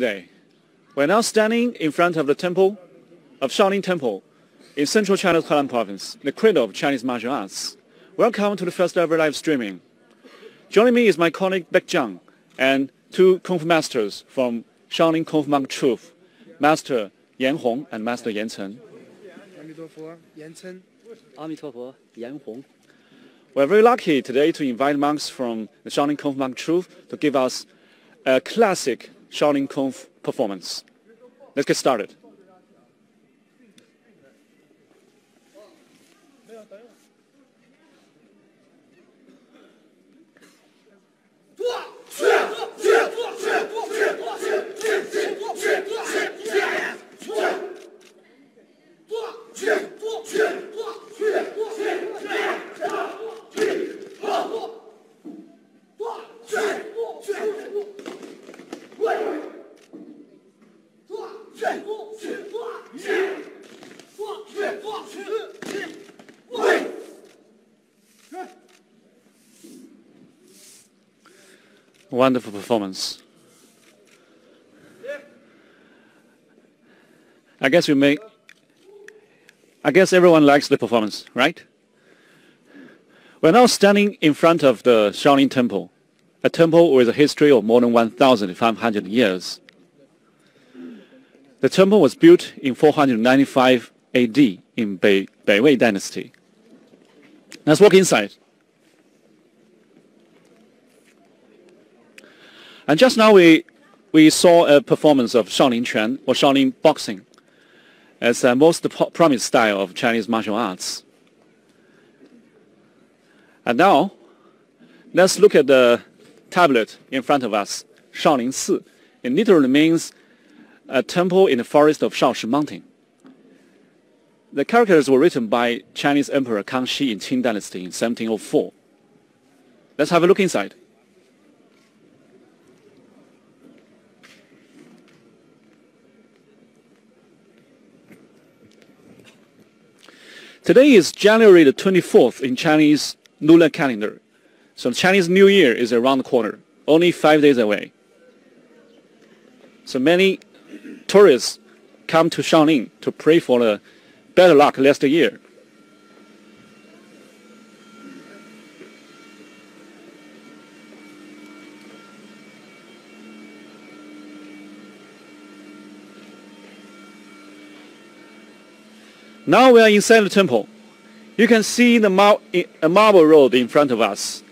Today, we're now standing in front of the temple of Shaolin Temple in central China's Henan province, the cradle of Chinese martial arts. Welcome to the first ever live streaming. Joining me is my colleague Beck Zhang and two Kung Fu masters from Shaolin Kung Fu Monk Truth, Master Yan Hong and Master Yan Chen. We're very lucky today to invite monks from the Shaolin Kung Fu Monk Truth to give us a classic Shaolin Kung Fu performance. Let's get started. Wonderful performance. I guess everyone likes the performance, right? We're now standing in front of the Shaolin Temple, a temple with a history of more than 1,500 years. The temple was built in 495 AD in Wei Dynasty. Let's walk inside. And just now we saw a performance of Shaolin Quan, or Shaolin boxing, as the most prominent style of Chinese martial arts. And now, let's look at the tablet in front of us, Shaolin Si. It literally means a temple in the forest of Shaoshi Mountain. The characters were written by Chinese Emperor Kangxi in Qing Dynasty in 1704. Let's have a look inside. Today is January the 24th in Chinese lunar calendar. So Chinese New Year is around the corner, only 5 days away. So many tourists come to Shaolin to pray for the better luck last year. Now we are inside the temple. You can see a marble road in front of us.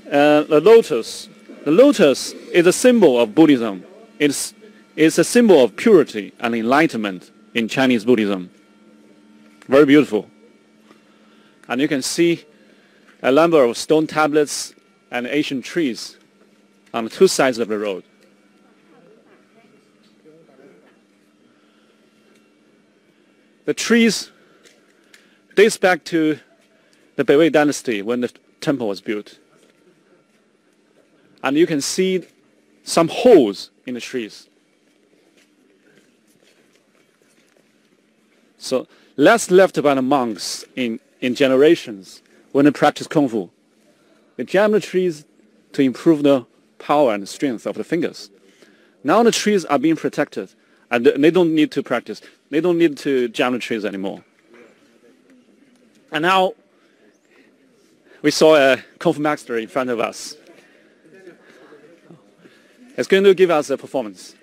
The lotus. The lotus is a symbol of Buddhism. It's a symbol of purity and enlightenment in Chinese Buddhism. Very beautiful. And you can see a number of stone tablets and ancient trees on the two sides of the road. The trees dates back to the Wei Dynasty when the temple was built. And you can see some holes in the trees. So last left by the monks in generations when they practiced Kung Fu. They jammed the trees to improve the power and strength of the fingers. Now the trees are being protected and they don't need to practice. They don't need to jam the trees anymore. And now we saw a Kung Fu master in front of us. It's going to give us a performance.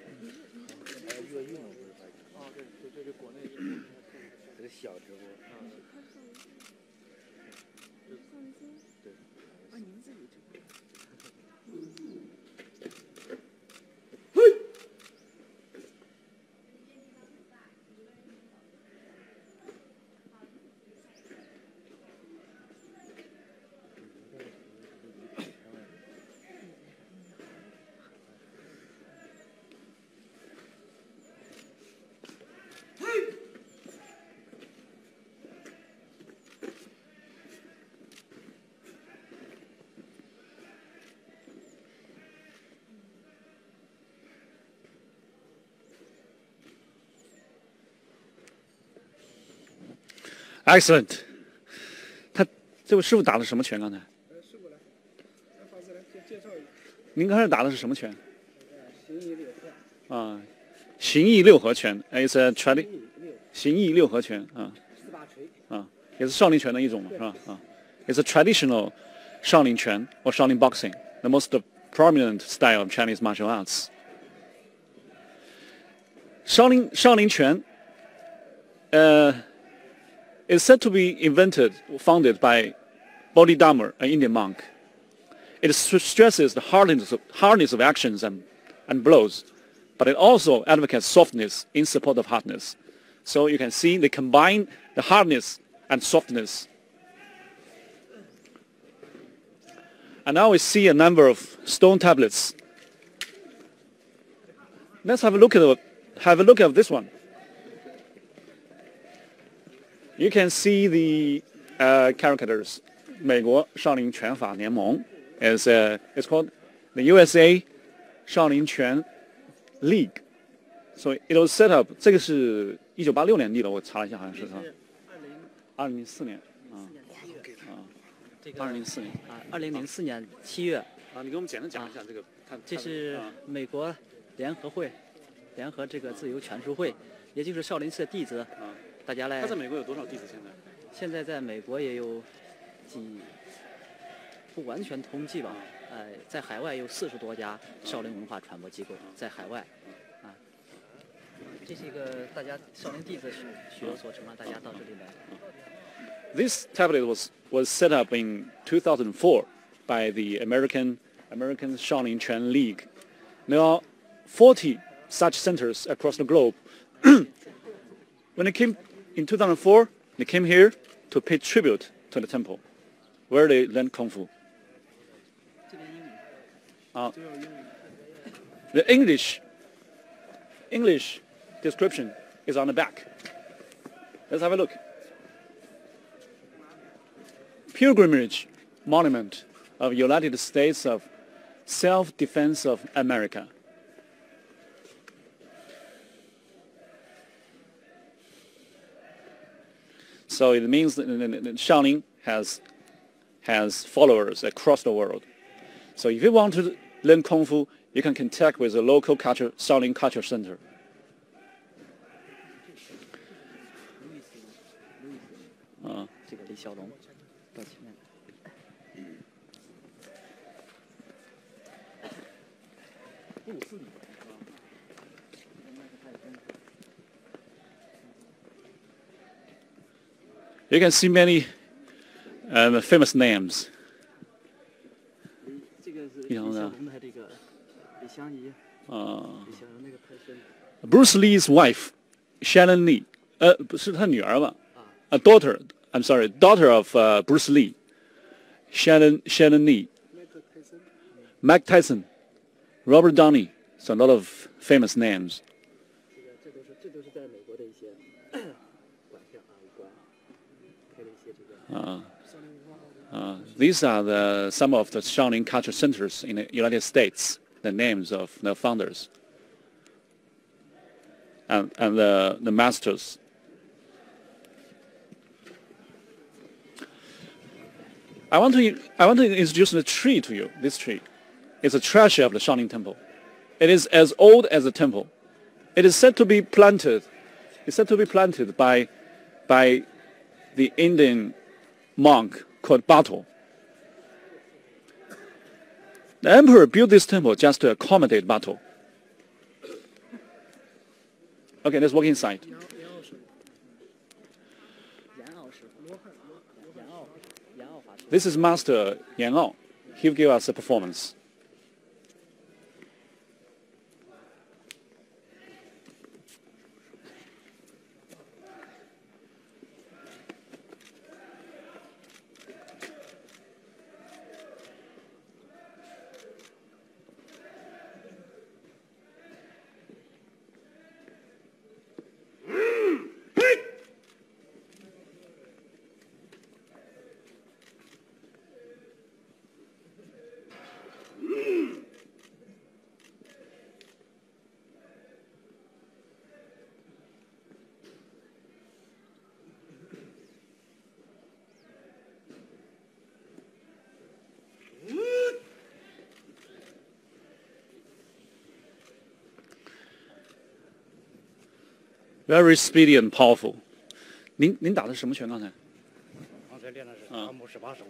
Excellent. 他这位师傅打的什么拳？刚才？师傅来，法师来介绍一下。您刚才打的是什么拳？啊，形意六合拳 ，is a tradi， 形意六合拳啊，也是少林拳的一种嘛，是吧？啊 ，it's a traditional Shaolin 拳 or Shaolin boxing, the most prominent style of Chinese martial arts. Shaolin Quan is said to be founded by Bodhidharma, an Indian monk. It stresses the hardness of actions and blows, but it also advocates softness in support of hardness. So you can see they combine the hardness and softness. And now we see a number of stone tablets. Let's have a look at this one. You can see the characters. 美国少林拳法联盟 it's called the USA 少林拳 League. So it was set up. 这个是1986年立的，我查了一下，好像是2004年2004年2004年7月啊，你给我们简单讲一下这个。这是美国联合这个自由拳术会，也就是少林寺的弟子。大家来。他在美国有多少弟子？现在在美国也有不完全统计吧，在海外有40多家少林文化传播机构，在海外，这是一个大家少林弟子学所成，让大家到这里来。This tablet was set up in 2004 by the American Shaolin Chuan League. There are 40 such centers across the globe. When they came in 2004, they came here to pay tribute to the temple, where they learned Kung Fu. The English description is on the back. Let's have a look. Pilgrimage Monument of United States of Self-Defense of America. So it means that Shaolin has followers across the world. So if you want to learn Kung Fu, you can contact with the local Shaolin Culture Center. You can see many famous names. Bruce Lee's wife, Shannon Lee, 是他女儿吧？ daughter of Bruce Lee, Shannon Lee, Mike Tyson, Robert Downey. So a lot of famous names. These are some of the Shaolin culture centers in the United States, the names of the founders and the masters. I want to introduce the tree to you. This tree is a treasure of the Shaolin temple. It is as old as the temple. It is said to be planted. It's said to be planted by the Indian monk called Bato. The emperor built this temple just to accommodate Bato. Okay, let's walk inside. This is Master Yan Ao. He'll give us a performance. very speedy and powerful. 您打的什么拳？刚才？刚才练的是达摩18手。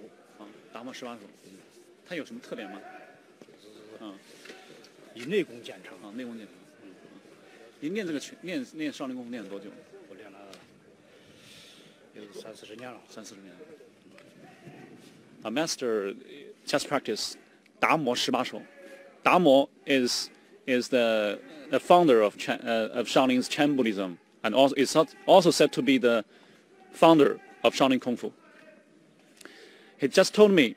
达摩18手。它有什么特点吗？以内功见长。内功见长。您练这个练少林功夫练了多久？我练了有30-40年了。30-40年。A master chess practice 达摩18手。达摩 is the founder of Shaolin's Chan Buddhism, and also is also said to be the founder of Shaolin Kung Fu. He just told me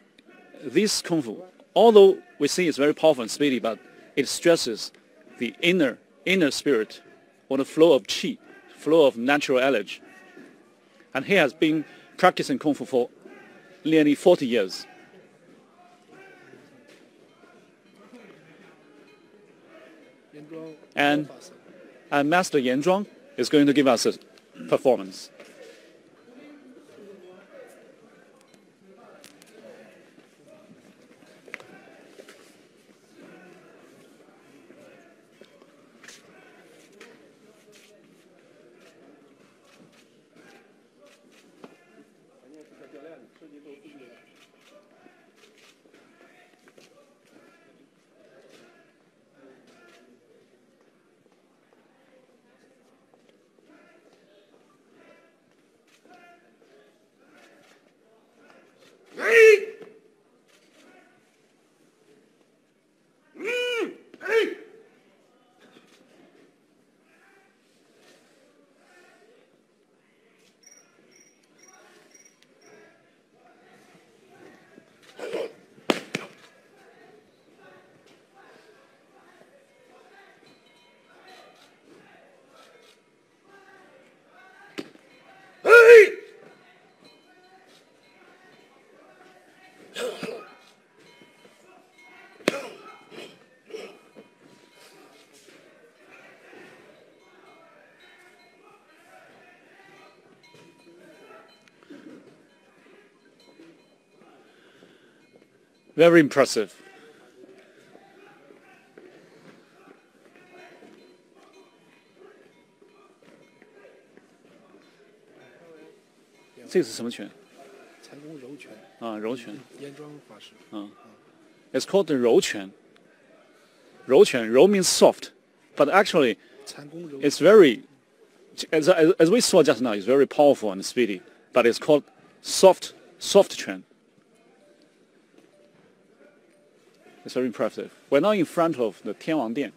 this Kung Fu, although we see it's very powerful and speedy, but it stresses the inner spirit, or the flow of qi, flow of natural energy. And he has been practicing Kung Fu for nearly 40 years. And Master Yan Zhuang is going to give us a performance. Very impressive. This is 什么拳？禅功柔拳。柔拳。燕庄法师。It's called the 柔拳。柔拳，柔 means soft, but actually, it's very, as we saw just now, it's very powerful and speedy, but it's called soft拳. It's very impressive. We're now in front of the Tianwang Dian,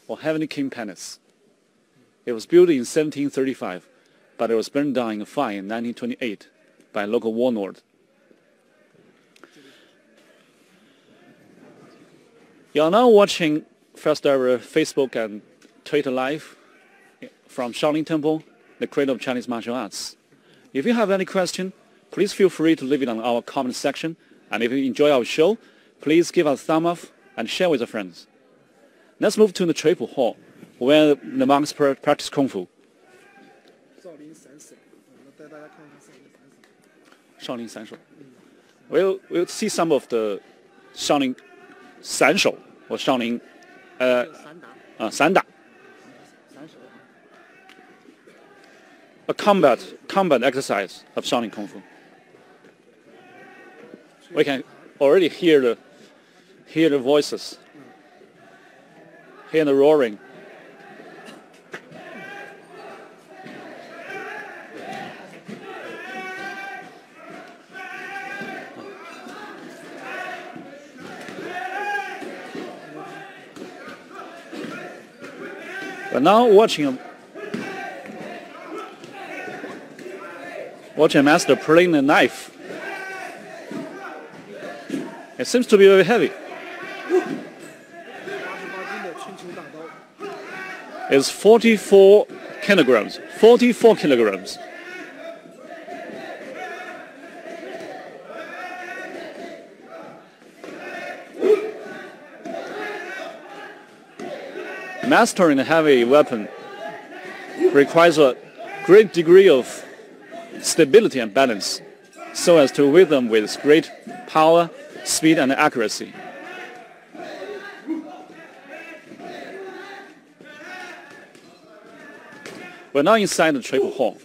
or Heavenly King Palace. It was built in 1735, but it was burned down in a fire in 1928 by a local warlord. You are now watching first ever Facebook and Twitter live from Shaolin Temple, the cradle of Chinese martial arts. If you have any question, please feel free to leave it on our comment section. And if you enjoy our show, please give us a thumb up and share with your friends. Let's move to the Triple Hall, where the monks practice Kung Fu. Shaolin Sanshou. We'll see some of the Shaolin Sanshou, or Shaolin Sanda. A combat exercise of Shaolin Kung Fu. We can already hear the voices, hear the roaring. But now watching a master pulling a knife. It seems to be very heavy. It's 44 kilograms. 44 kilograms. Mastering a heavy weapon requires a great degree of stability and balance, so as to wield them with great power, speed, and accuracy. We're now inside the triple hall,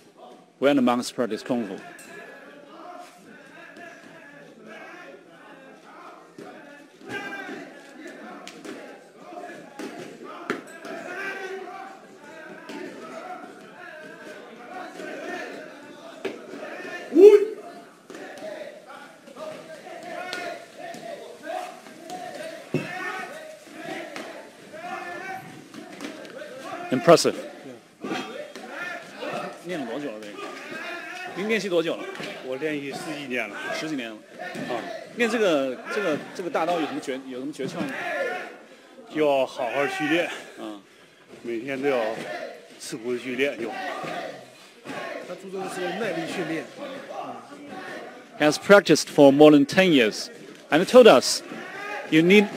where the monks practice Kung Fu. Impressive. 练了多久了？这个？您练习多久了？我练习10几年了。10几年了。啊，练这个大刀有什么诀窍吗？就要好好去练。嗯。每天都要吃苦去练就。他注重的是耐力训练。Has practiced for more than 10 years, and told us, you need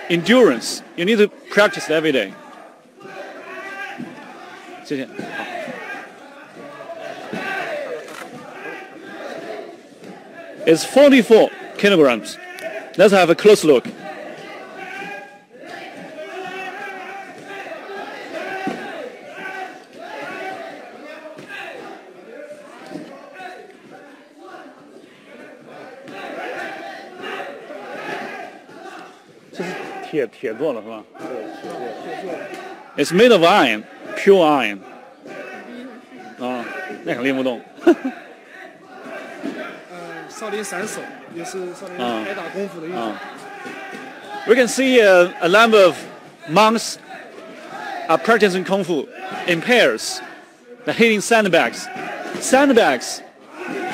endurance. You need to practice every day. 谢谢。It's 44 kilograms. Let's have a close look. It's 铁做的是吧？ It's made of iron, pure iron. 啊，那可练不动。少林散手也是少林挨打功夫的一种。We can see a number of monks are practicing Kung Fu in pairs. They're hitting sandbags. Sandbags,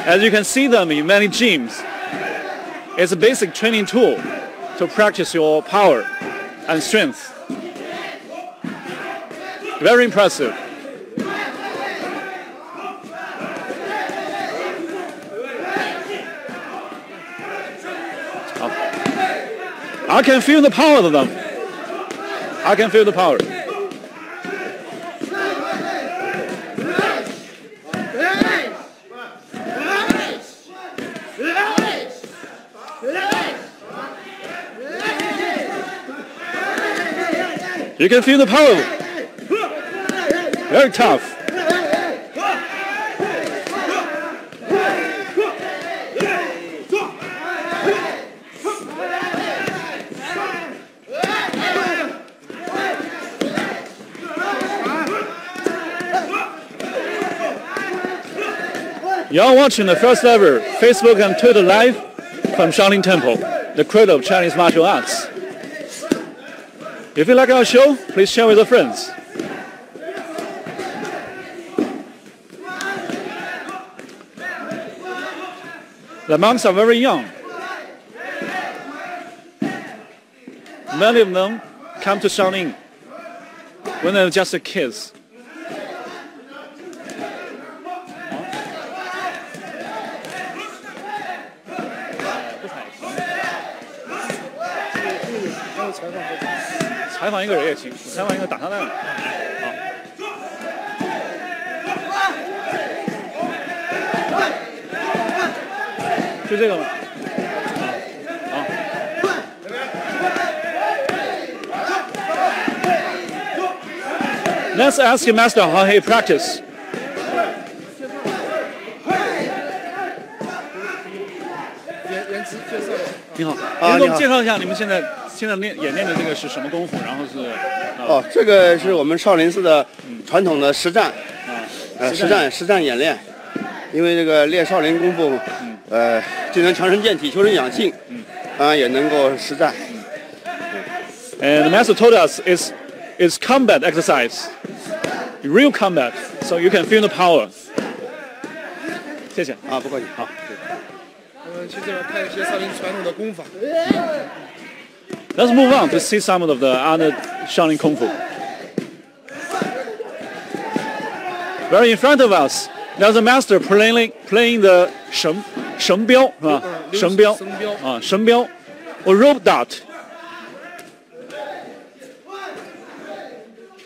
as you can see them in many gyms, it's a basic training tool to practice your power and strength. Very impressive. I can feel the power of them. I can feel the power. You can feel the power. Very tough. You're watching the first ever Facebook and Twitter live from Shaolin Temple, the cradle of Chinese martial arts. If you like our show, please share with your friends. The monks are very young. Many of them come to Shaolin when they're just kids. Let's ask your master how he practice. 你好，能给我们介绍一下你们现在演练的这个是什么功夫？然后是这个是我们少林寺的传统的实战，实战演练。因为这个练少林功夫，既能强身健体、修身养性，也能够实战。And the master told us it's combat exercise, real combat, so you can feel the power. 谢谢。不客气。好。去这边看一些少林传统的功法。Let's move on to see some of the other Shaolin Kung Fu. Right in front of us, there's a master playing the 绳标是吧？绳标啊，绳标 or rope dart.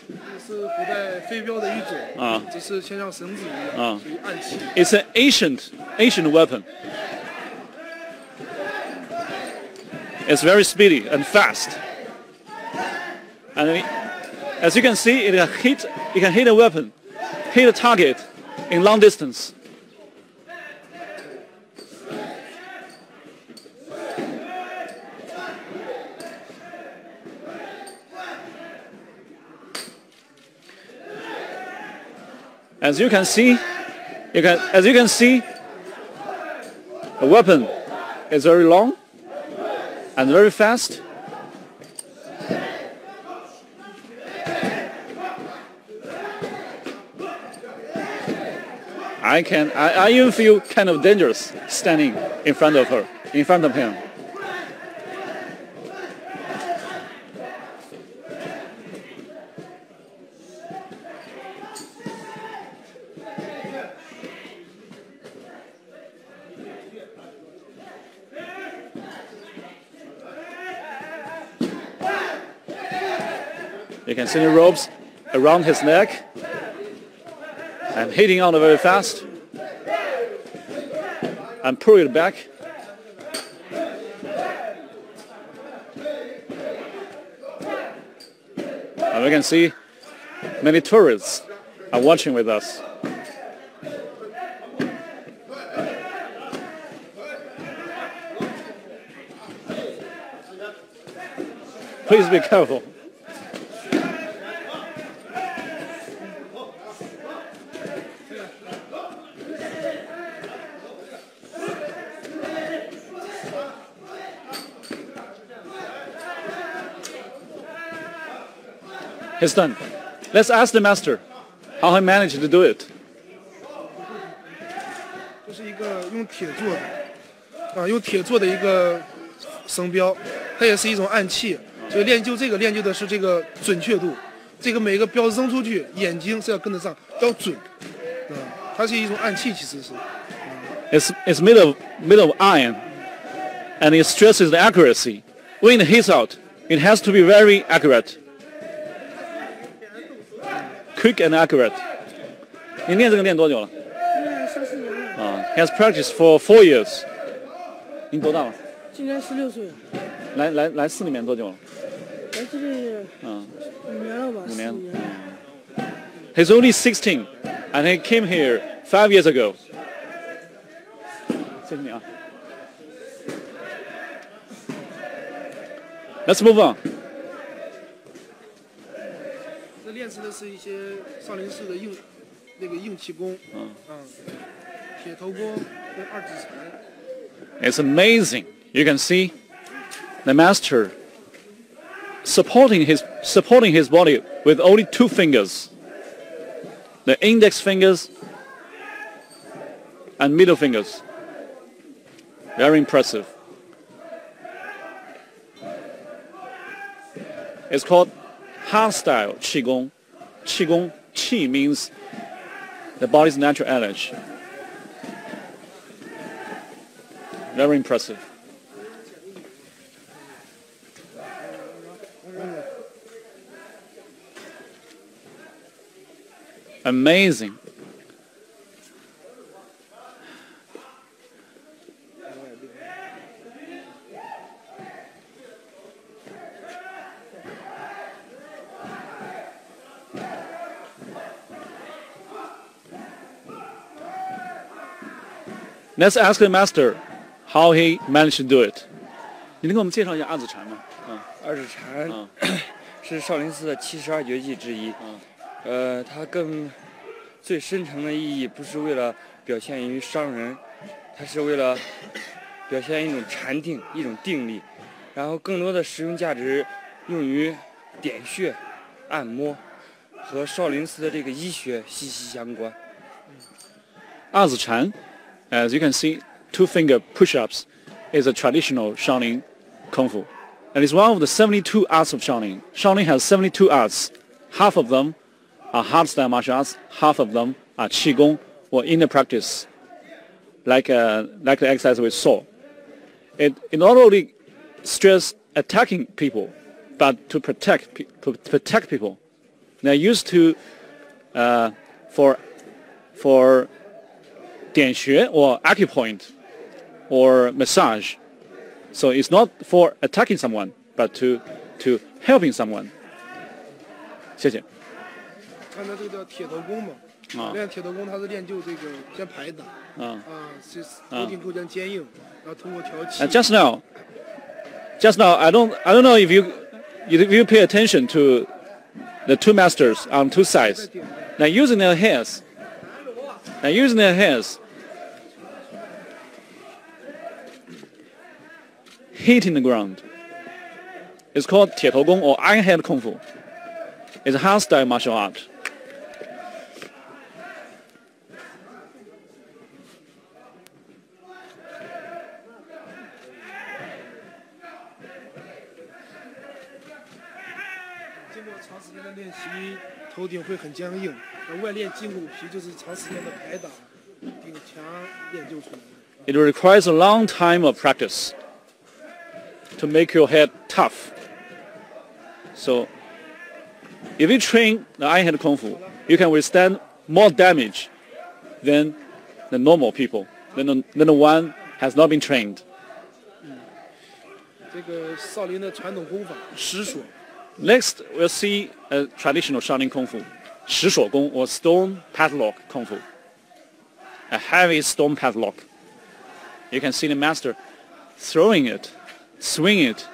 这是古代飞镖的一种只是先像绳子一样，属于暗器。It's an ancient weapon. It's very speedy and fast. And As you can see, it can hit a weapon, hit a target in long distance. As you can see, the weapon is very long and very fast. I even feel kind of dangerous standing in front of him. You can see the ropes around his neck and hitting on it very fast and pull it back. And we can see many tourists are watching with us. Please be careful. He's done. Let's ask the master how he managed to do it. 这是一个用铁做的，用铁做的一个绳标，它也是一种暗器。就练就这个练就的是这个准确度，这个每个标扔出去，眼睛是要跟得上，要准。它是一种暗器，其实是。It's made of iron, and it stresses the accuracy. When it hits out, it has to be very accurate. Quick and accurate. 你练这个练多久了？3、4年了。啊 ，He has practiced for 4 years. 您多大了？今年16岁。来市里面多久了？来这里5年了吧？5年。He's only 16, and he came here 5 years ago. 谢谢你啊。Let's move on. 这练习的是一些少林寺的硬气功，铁头功跟二指禅。It's amazing. You can see the master supporting his body with only 2 fingers, the index fingers and middle fingers. Very impressive. It's called hardstyle qigong. Qigong, qi means the body's natural energy. Very impressive. Amazing. Let's ask the master how he managed to do it. 你能给我们介绍一下二指禅吗？二指禅是少林寺的72绝技之一。它更最深层的意义不是为了表现于伤人，它是为了表现一种禅定、一种定力，然后更多的实用价值用于点穴、按摩，和少林寺的这个医学息息相关。二指禅 As you can see, 2-finger push-ups is a traditional Shaolin Kung Fu. And it's one of the 72 arts of Shaolin. Shaolin has 72 arts. Half of them are hardstyle martial arts, half of them are Qigong or inner practice, like the exercise we saw. It not only stresses attacking people, but to protect people. They're used to for 点穴 or acupoint or massage. So it's not for attacking someone, but to helping someone. 谢谢。刚才这个叫铁头功嘛，练铁头功，它是练就这个先拍打，是头顶构建坚硬，然后通过调气。Just now, I don't know if you pay attention to the two masters on two sides. Now using their hands, hitting the ground. It's called 铁头功 or iron hand kung fu. It's a hard-style martial art. It requires a long time of practice to make your head tough. So if you train the iron hand kung fu, you can withstand more damage than the normal people, than the one has not been trained. 这个少林的传统功法石锁。Next, we'll see a traditional Shaolin Kung Fu, 石锁功 or stone padlock Kung Fu. A heavy stone padlock. You can see the master throwing it, swinging it.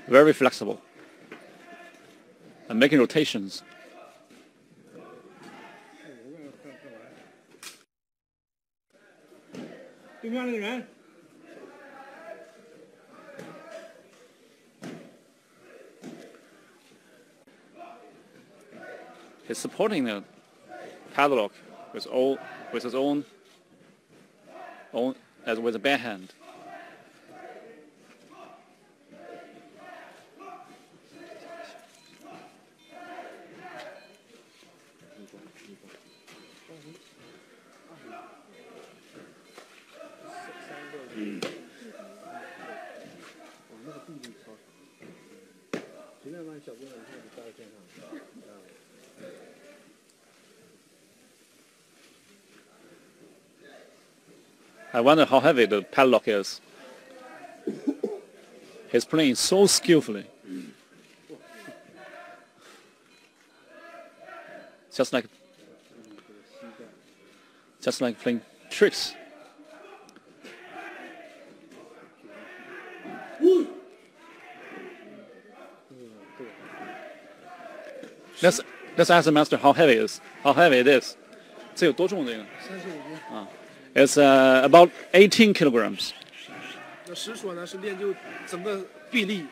Very flexible. And making rotations. He's supporting the padlock with his own as with a bare hand. I wonder how heavy the padlock is. He's playing so skillfully. Just like playing tricks. Let's ask the master how heavy it is. How heavy it is. 这有多重这个？ It's about 18 kilograms. 那石锁呢是练就整个臂力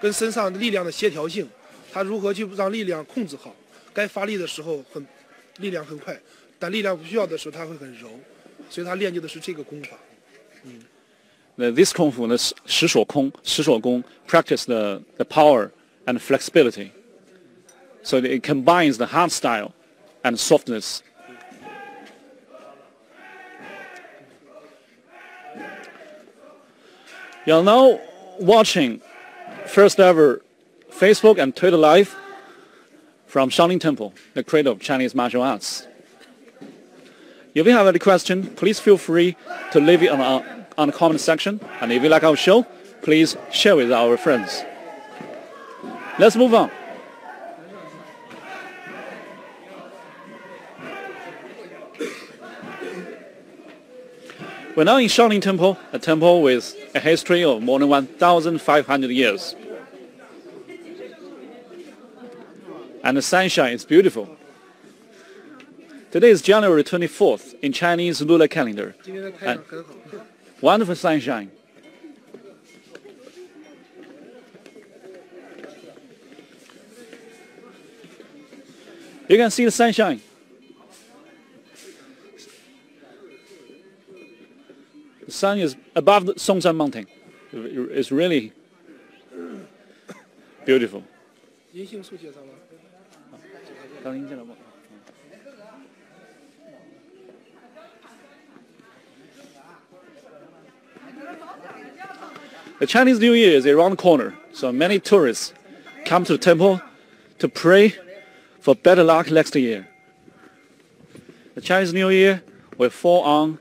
跟身上力量的协调性，它如何去让力量控制好，该发力的时候力量很快，但力量不需要的时候它会很柔，所以他练就的是这个功法。This kung fu, 石锁功 practice the power and flexibility. So it combines the hard style and softness. You're now watching first ever Facebook and Twitter live from Shaolin Temple, the cradle of Chinese martial arts. If you have any question, please feel free to leave it on the comment section. And if you like our show, please share with our friends. Let's move on. We're now in Shaolin Temple, a temple with a history of more than 1,500 years. And the sunshine is beautiful. Today is January 24th in Chinese lunar calendar. And wonderful sunshine. You can see the sunshine. The sun is above the Songshan mountain. It's really beautiful. The Chinese New Year is around the corner, so many tourists come to the temple to pray for better luck next year. The Chinese New Year will fall on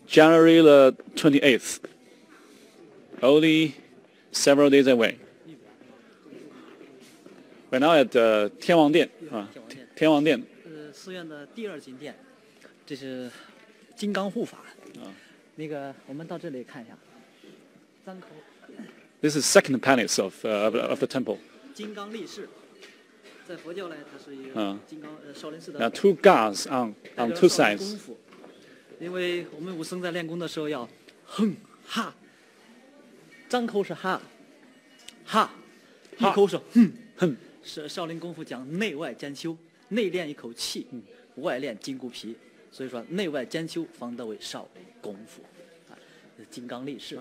January the 28th. only several days away. We're now at 天王殿啊，天王殿。寺院的第二金殿，这是金刚护法。那个我们到这里看一下，张口。This is second palace of the temple. 金刚力士，在佛教呢，它是一个金刚少林寺的。Now two gods on two sides. 因为我们武僧在练功的时候要哼哈，张口是哈，哈，一口是哼。是少林功夫讲内外兼修，内练一口气，外练筋骨皮，所以说内外兼修方得为少林功夫，金刚力士。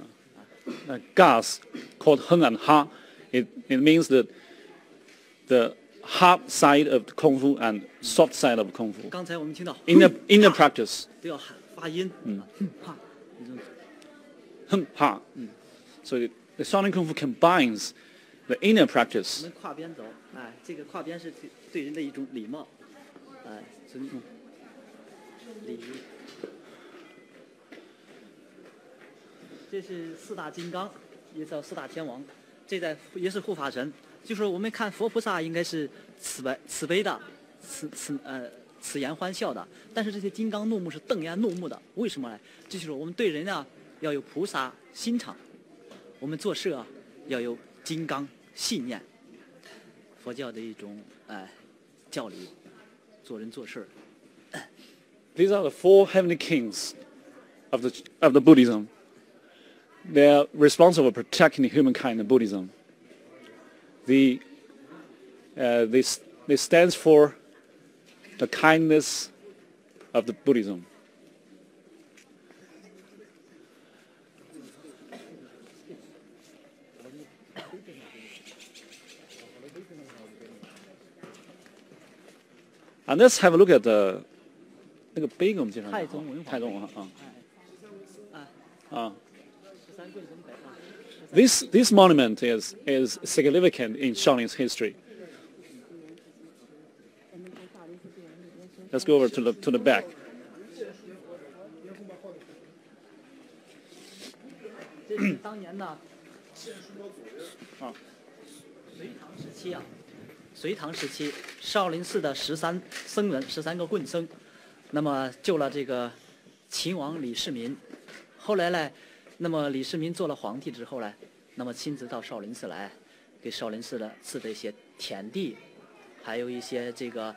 Gods called Heng and Ha, it means that the hard side of Kung Fu and soft side of Kung Fu. 刚才我们听到 inner practice 都要发音，哈，哼哈，so the Shaolin Kung Fu combines the inner practice. 我们跨边走，哎，这个跨边是对人的一种礼貌，哎，尊重，礼仪。这是四大金刚，也叫四大天王，这也是护法神。就是我们看佛菩萨应该是慈悲的，慈颜欢笑的，但是这些金刚怒目是瞪眼怒目的，为什么呢？这就是我们对人啊要有菩萨心肠，我们做事啊要有金刚信念，佛教的一种教理，做人做事。These are the four heavenly kings of the Buddhism. They are responsible for protecting humankind in Buddhism. They stands for the kindness of the Buddhism. And let's have a look at the 那个碑给我们介绍一下。太宗文化啊。This monument is significant in Shaolin's history. Let's go over to the back. 这是当年呢，隋唐时期，少林寺的13僧人，13个棍僧，那么救了这个秦王李世民。后来呢，那么李世民做了皇帝之后呢，那么亲自到少林寺来，给少林寺赐的一些田地，还有一些这个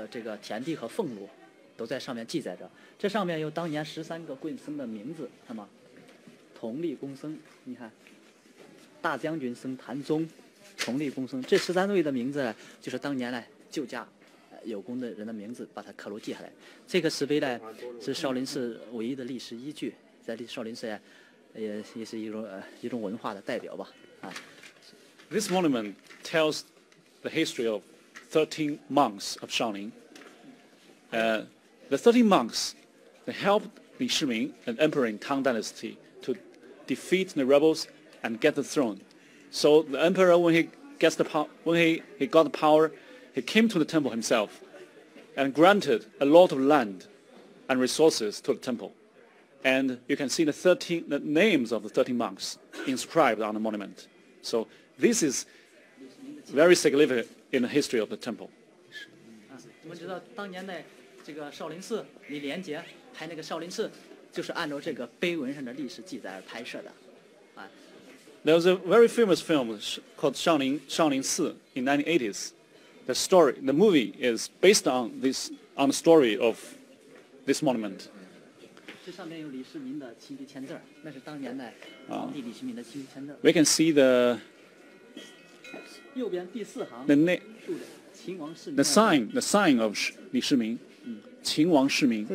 这个田地和俸禄，都在上面记载着。这上面有当年13个棍僧的名字，那么同力公僧，你看，大将军僧谭宗。同力公僧，这13位的名字就是当年呢救驾有功的人的名字，把它刻录记下来。这个石碑呢是少林寺唯一的历史依据，在少林寺也是一种文化的代表吧。This monument tells the history of 13 monks of Shaolin. The 13 monks they helped Li Shimin, an emperor in Tang Dynasty, to defeat the rebels and get the throne. So the emperor, when he got the power, he came to the temple himself and granted a lot of land and resources to the temple. And you can see the names of the 13 monks inscribed on the monument. So this is very significant in the history of the temple. 我们知道当年的这个少林寺，李连杰拍那个少林寺，就是按照这个碑文上的历史记载而拍摄的。There was a very famous film called Shaolin Si in 1980s. The movie is based on the story of this monument. 这上面有李世民的亲笔签字，那是当年的皇帝李世民的亲笔签字。We can see the 右边第4行 秦王世民 the sign of 李世民，秦王世民。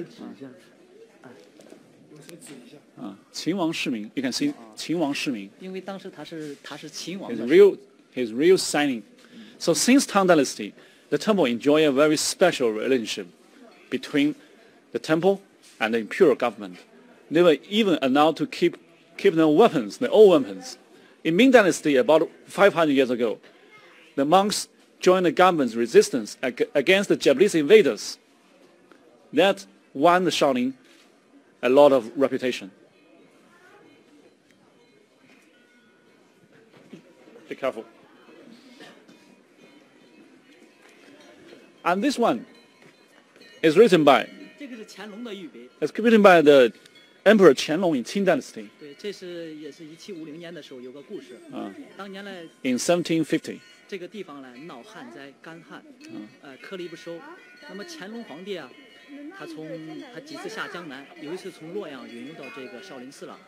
秦王世民 ，you can see 秦王世民。因为当时他是秦王。His real signing. So since Tang Dynasty, the temple enjoy a very special relationship between the temple and the imperial government. They were even allowed to keep their weapons, their old weapons. In Ming Dynasty, about 500 years ago, the monks joined the government's resistance against the Japanese invaders. That won the Shaolin a lot of reputation. Be careful. And this one is written by. 这个是乾隆的御笔。It's written by the Emperor Qianlong in Qing Dynasty. 对，这是也是1750年的时候有个故事。当年呢。In 1750. 这个地方呢闹旱灾干旱，颗粒不收。那么乾隆皇帝啊，他几次下江南，有一次从洛阳引入到这个少林寺了，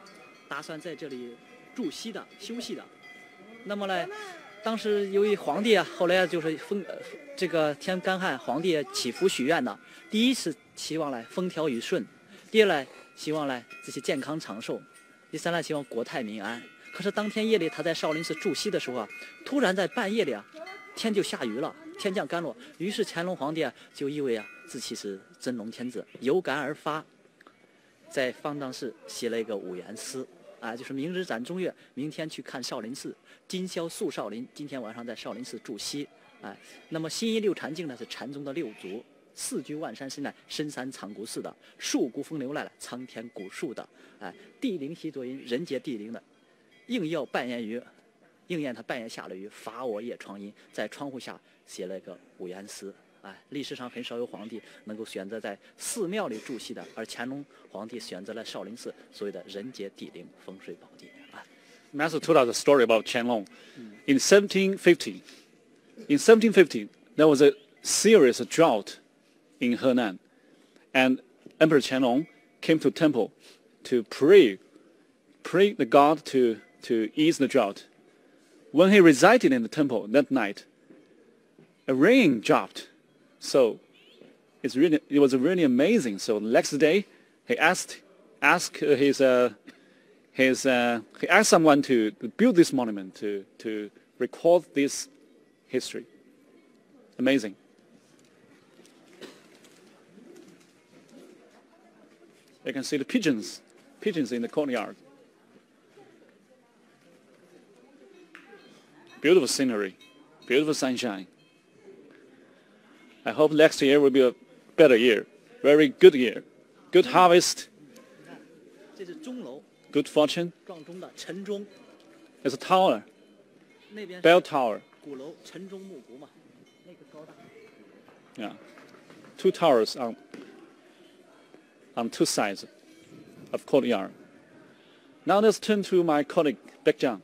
打算在这里住息的休息的。那么呢，当时由于皇帝啊，后来就是这个天干旱，皇帝祈福许愿的。第一是希望来风调雨顺，第二呢希望来这些健康长寿，第三呢希望国泰民安。可是当天夜里他在少林寺住息的时候啊，突然在半夜里啊，天就下雨了，天降甘露。于是乾隆皇帝啊就以为啊自己是真龙天子，有感而发，在方丈室写了一个五言诗啊，就是明日展中岳，明天去看少林寺，今宵宿少林，今天晚上在少林寺住息。哎，那么新一六禅境呢是禅宗的六祖，四居万山深来，深山藏古寺的，树孤风流来了，苍天古树的，哎，地灵习作音，人杰地灵的，应验他半夜下了雨，罚我夜窗阴，在窗户下写了一个五言诗。哎，历史上很少有皇帝能够选择在寺庙里住息的，而乾隆皇帝选择了少林寺，所谓的人杰地灵，风水宝地。啊 Master told us a story about Qianlong. In 1750, there was a serious drought in Henan, and Emperor Qianlong came to temple to pray the god to ease the drought. When he resided in the temple that night, a rain dropped. So it was really amazing. So the next day, he asked someone to build this monument to record this history. Amazing. You can see the pigeons in the courtyard. Beautiful scenery, beautiful sunshine. I hope next year will be a better year, very good year, good harvest, 这是钟楼， good fortune. 撞钟的晨钟， It's a tower, 那边 bell tower. 鼓楼，晨钟暮鼓嘛，那个高大。 Yeah, two towers on two sides of courtyard. Now let's turn to my colleague Baek Jiang.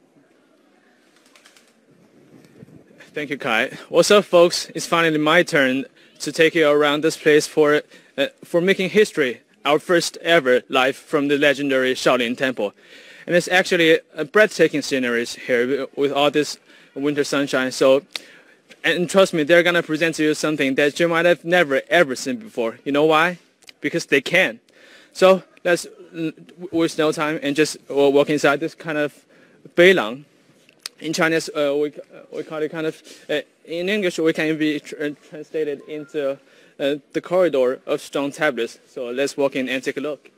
Thank you, Kai. What's up, folks? It's finally my turn to take you around this place for making history, our first ever live from the legendary Shaolin Temple. And it's actually a breathtaking scenery here with all this winter sunshine. And trust me, they're going to present to you something that you might have never, ever seen before. You know why? Because they can. So let's waste no time and just walk inside this kind of Beilang. In Chinese, we call it kind of, in English, we can be translated into the corridor of stone tablets. So let's walk in and take a look.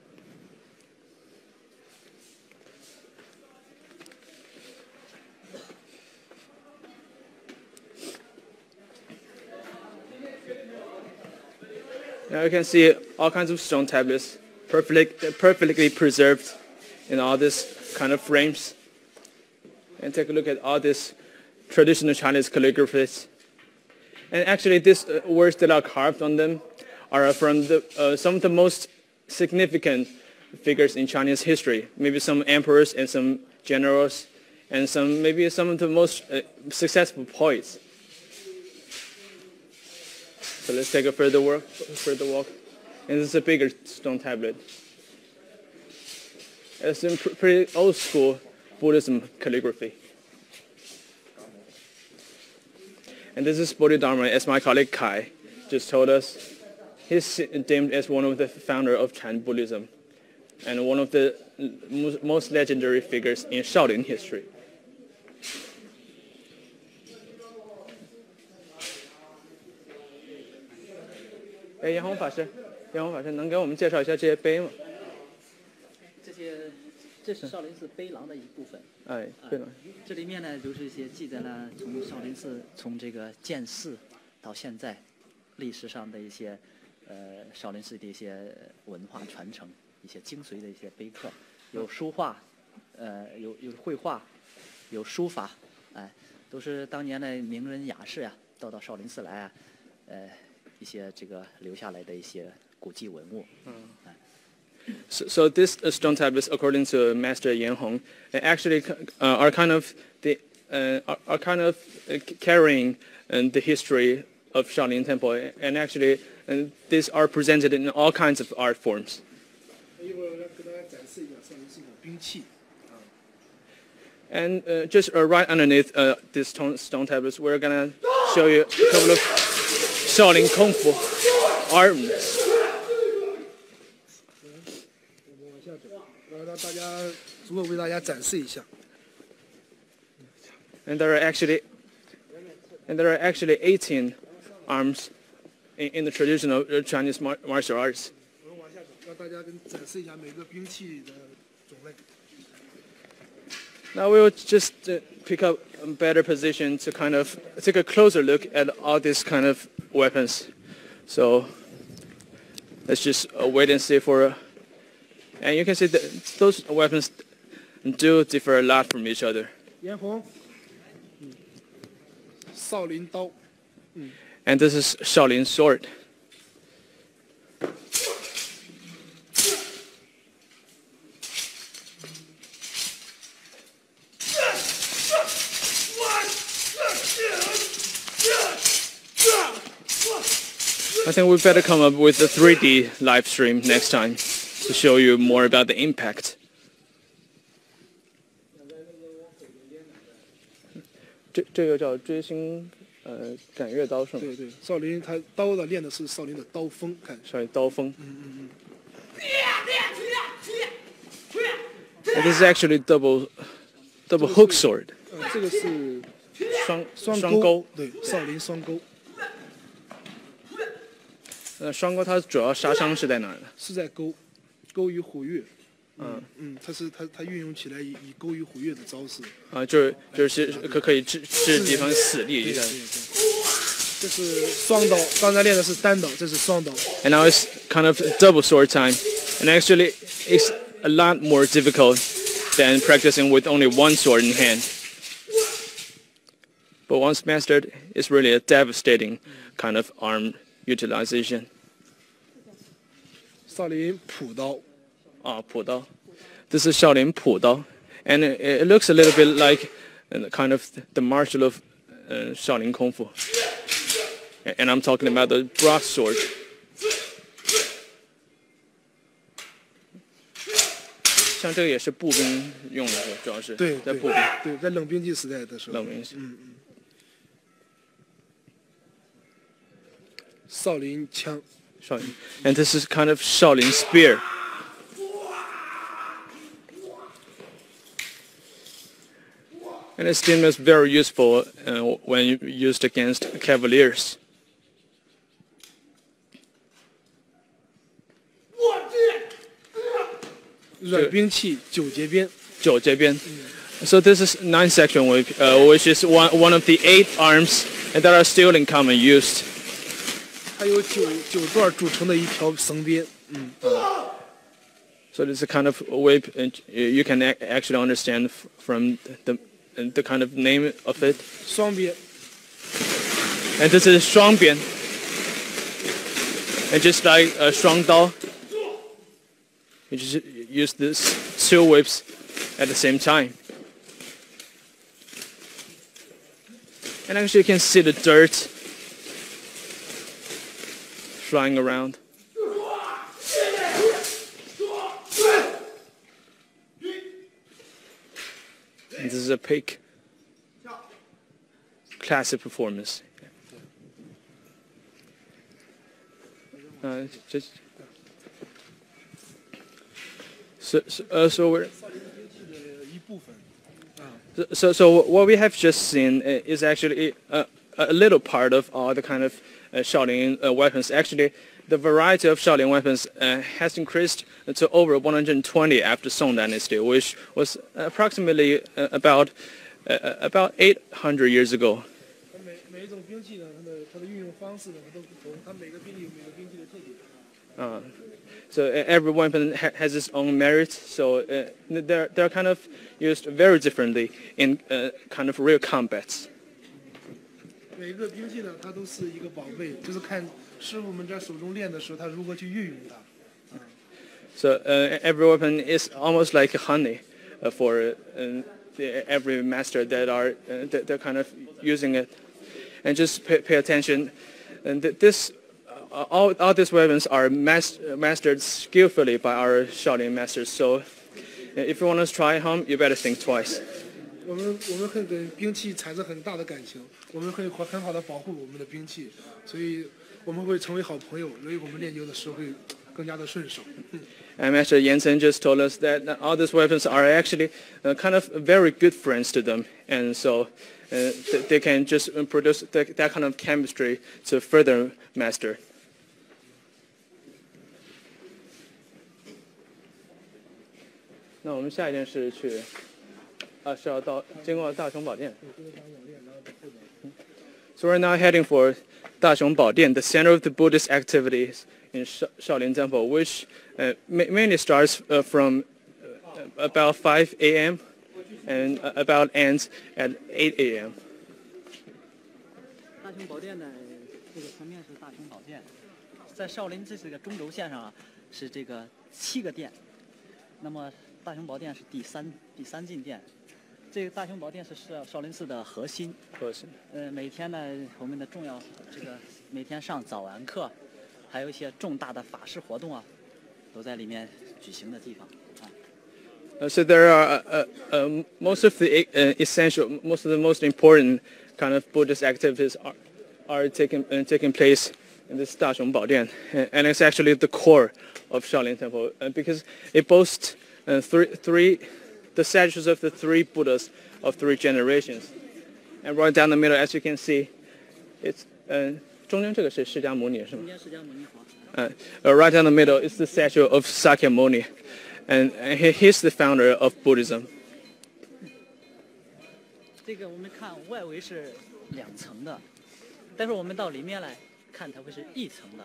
Now you can see all kinds of stone tablets, perfectly preserved in all this kind of frames. And take a look at all these traditional Chinese calligraphies. And actually these words that are carved on them are from some of the most significant figures in Chinese history. Maybe some emperors and some generals and maybe some of the most successful poets. So let's take a further walk. And this is a bigger stone tablet. It's some pretty old school Buddhism calligraphy. And this is Bodhidharma, as my colleague Kai just told us. He's deemed as one of the founder of Chan Buddhism and one of the most legendary figures in Shaolin history. Hey, 杨宏法师，能给我们介绍一下这些碑吗？这是少林寺碑廊的一部分。哎，对了。这里面呢，都是一些记载了从少林寺从这个建寺到现在历史上的一些少林寺的一些文化传承、一些精髓的一些碑刻，有书画，有绘画，有书法，哎，都是当年的名人雅士呀，都到少林寺来啊，一些这个留下来的一些古迹文物。So this stone tablets, according to Master Yan Hong, actually are kind of carrying the history of Shaolin Temple, and actually these are presented in all kinds of art forms. 一会儿我来给大家展示一下少林寺的兵器。 And just right underneath these stone tablets, we're gonna show you a couple of Shaolin Kung Fu arms. 我们往下走，然后让大家逐个为大家展示一下。 And there are actually 18 arms in the traditional Chinese martial arts. 我们往下走，让大家展示一下每个兵器的种类。 Now we'll just pick up a better position to kind of take a closer look at all these kind of weapons. So let's just wait and see for. And you can see that those weapons do differ a lot from each other. 嫣红，少林刀， And this is Shaolin sword. I think we better come up with a 3D live stream next time to show you more about the impact. 这个叫锥心赶月刀是吗？对对，少林他刀的练的是少林的刀锋，看。少林刀锋。And this is actually double hook sword. 这个是双钩。对，少林双钩。 双钩它主要杀伤是在哪儿呢？是在勾鱼虎跃。它运用起来以勾鱼虎跃的招式。就是可以致敌方死地一下。这是双刀，刚才练的是单刀，这是双刀。And now it's kind of double sword time, and actually it's a lot more difficult than practicing with only one sword in hand. But once mastered, it's really a devastating kind of arm utilization. 少林朴刀。朴刀. This is Shaolin 朴刀, and it looks a little bit like kind of the martial of Shaolin Kung Fu. And I'm talking about the broadsword. 像这个也是步兵用的，主要是在步兵。对，在冷兵器时代的时候。冷兵器。少林枪。Shaolin, and this is kind of Shaolin spear. And it's deemed as very useful when used against cavaliers. 软兵器九节鞭。九节鞭. So this is 9 section whip, which is one of the 8 arms that are still in common use. 它有九段组成的一条绳鞭。So this is a kind of whip, and you can actually understand from the kind of name of it. 双鞭. And this is 双鞭. And just like 双刀, you just use these 2 whips at the same time. And actually you can see the dirt flying around. And this is a peak classic performance. So what we have just seen is actually a little part of all the kind of Shaolin weapons. Actually, the variety of Shaolin weapons has increased to over 120 after Song Dynasty, which was approximately about 800 years ago. 每一种兵器呢，它的运用方式呢都不同，它每个兵器有每个兵器的特点。So every weapon has its own merit. So they're kind of used very differently in kind of real combats. 每个兵器呢，它都是一个宝贝，就是看师傅们在手中练的时候，他如何去运用它。So every weapon is almost like honey for every master that are they're kind of using it, and just pay attention. And all these weapons are mastered skillfully by our Shaolin masters. So if you want to try home, you better think twice. 我们会跟兵器产生很大的感情，我们会很好的保护我们的兵器，所以我们会成为好朋友，所以我们练就的时候会更加的顺手。And Master Jensen just told us that all these weapons are actually kind of very good friends to them, and so they can just produce that kind of chemistry to further master. 那我们下一件事去，是要经过大雄宝殿。So we're now heading for 大雄宝殿, the center of the Buddhist activities in Shaolin Temple, which mainly starts from about 5 a.m. and about ends at 8 a.m. 大雄宝殿呢，这个层面是大雄宝殿，在少林这是个中轴线上啊，是这个7个殿。那么大雄宝殿是第三进殿。这个大雄宝殿是少林寺的核心。每天呢，我们的重要这个每天上早晚课，还有一些重大的法事活动啊，都在里面举行的地方。So there are most of the essential, most of the most important kind of Buddhist activities are taking place in this 大雄宝殿, and it's actually the core of Shaolin Temple because it boasts the statues of the 3 Buddhas of 3 generations, and right down the middle, as you can see, it's 中间这个是释迦牟尼是吗？中间释迦牟尼佛。Right down the middle is the statue of Sakyamuni, and he's the founder of Buddhism. 这个我们看外围是2层的，待会儿我们到里面来看，它会是1层的。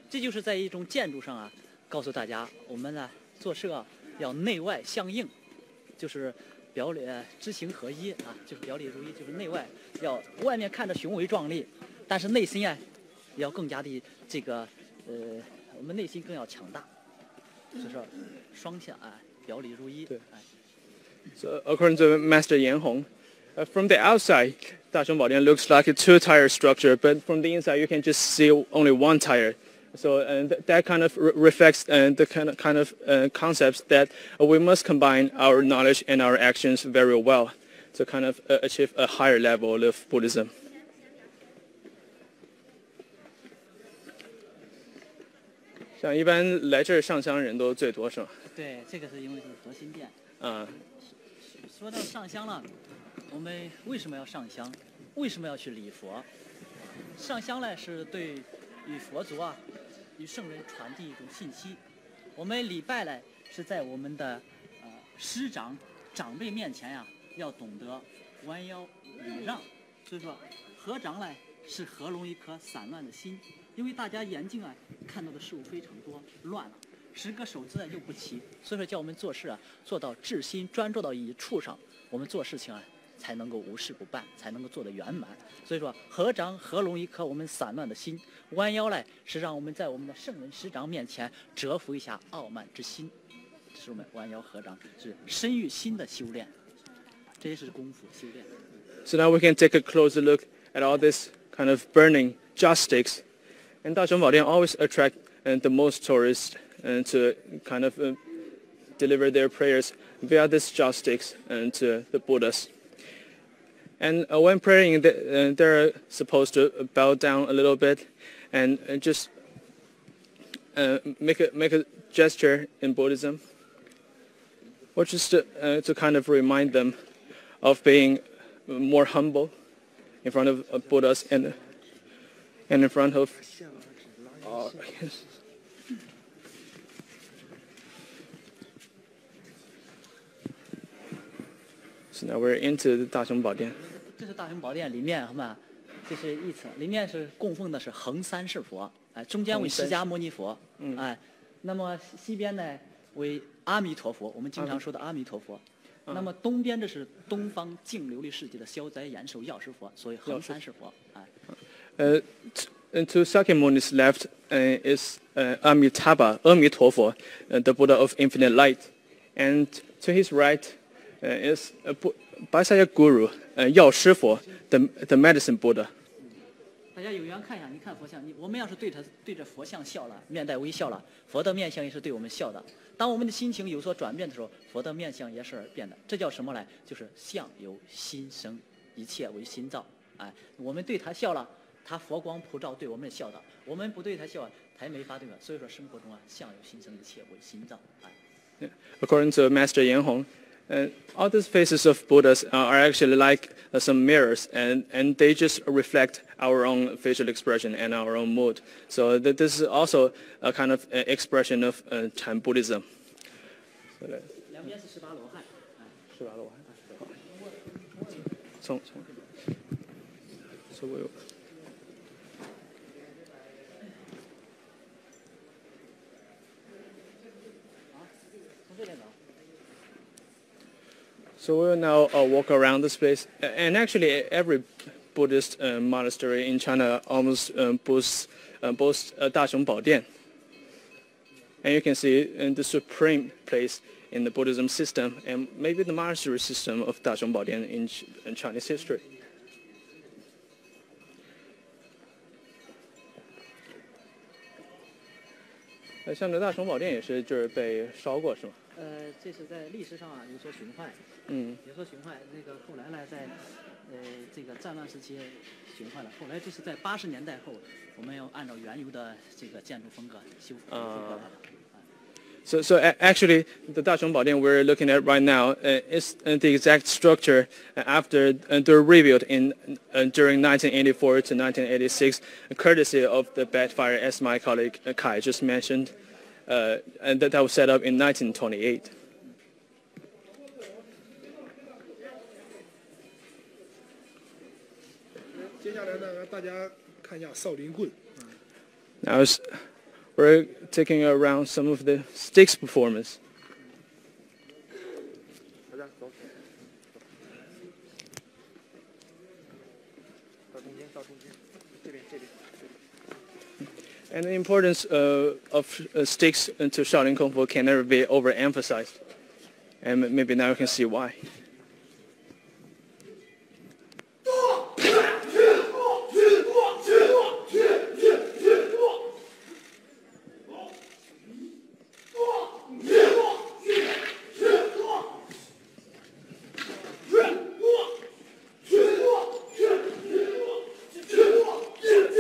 这就是在一种建筑上啊，告诉大家，我们呢做事啊要内外相应。就是知行合一啊，就是表里如一，就是内外要外面看着雄伟壮丽，但是内心啊要更加的这个我们内心更要强大，就是说双向啊表里如一。对。So according to Master Yan Hong, from the outside, 大雄宝殿 looks like a 2-tier structure, but from the inside you can just see only 1 tier. So that kind of reflects the kind of concepts that we must combine our knowledge and our actions very well to kind of achieve a higher level of Buddhism. 像一般来这儿上香人都最多是吗？对，这个是因为是核心殿。说到上香了，我们为什么要上香？为什么要去礼佛？上香呢，是对与佛祖啊。与圣人传递一种信息，我们礼拜呢是在我们的师长辈面前呀，要懂得弯腰礼让。所以说，合掌呢是合拢一颗散乱的心，因为大家眼睛啊看到的事物非常多，乱了，10个手指又不齐，所以说叫我们做事啊做到至心专注到一处上，我们做事情啊才能够无事不办，才能够做得圆满。所以说，合掌合拢一颗我们散乱的心，弯腰呢是让我们在我们的圣人师长面前折服一下傲慢之心，这是我们弯腰合掌，是身与心的修炼，这也是功夫修炼。So now we can take a closer look at all this kind of burning joss sticks, and 大雄宝殿 always attract the most tourists to kind of deliver their prayers via these joss sticks to the Buddhas. And when praying, they're supposed to bow down a little bit and just make a gesture in Buddhism, which is to kind of remind them of being more humble in front of Buddhas and in front of. So now we're into the 大雄宝殿。这是大雄宝殿里面，好吗？这是1层，里面是供奉的是横三世佛，中间为释迦牟尼佛，那么西边呢为阿弥陀佛，我们经常说的阿弥陀佛。那么东边这是东方净琉璃世界的消灾延寿药师佛，所以横三世佛。And to Sakyamuni's left is Amitabha, Amitabha, the Buddha of infinite light. And to his right is Baisaya Guru, Yao Shifu, the medicine Buddha. 大家有缘看一下，你看佛像，我们要是对着佛像笑了，面带微笑了，佛的面相也是对我们笑的。当我们的心情有所转变的时候，佛的面相也是变的。这叫什么来？就是相由心生，一切为心造。我们对他笑了，他佛光普照，对我们笑的；我们不对他笑，他也没法对我。所以说，生活中相由心生，一切为心造。According to Master Yan Hong, all these faces of Buddhas are actually like some mirrors, and they just reflect our own facial expression and our own mood. So this is also a kind of expression of Chan Buddhism. So we'll now walk around this place, and actually every Buddhist monastery in China almost boasts Daxiong Baodian. And you can see the supreme place in the Buddhism system, and maybe the monastery system of Daxiong Baodian in Chinese history. 像这大雄宝殿也是就是被烧过是吗？这是在历史上有所损坏，有所损坏。那个后来呢，在这个战乱时期损坏了。后来这是在80年代后，我们要按照原有的这个建筑风格修复过来的。So actually, the Daxiong Baodian we're looking at right now is the exact structure after the rebuild during 1984 to 1986, courtesy of the backfire, as my colleague Kai just mentioned, and that was set up in 1928. 接下来呢，大家看一下少林棍。Now we're taking around some of the sticks performance. And the importance of sticks to Shaolin Kung Fu can never be overemphasized. And maybe now you can see why.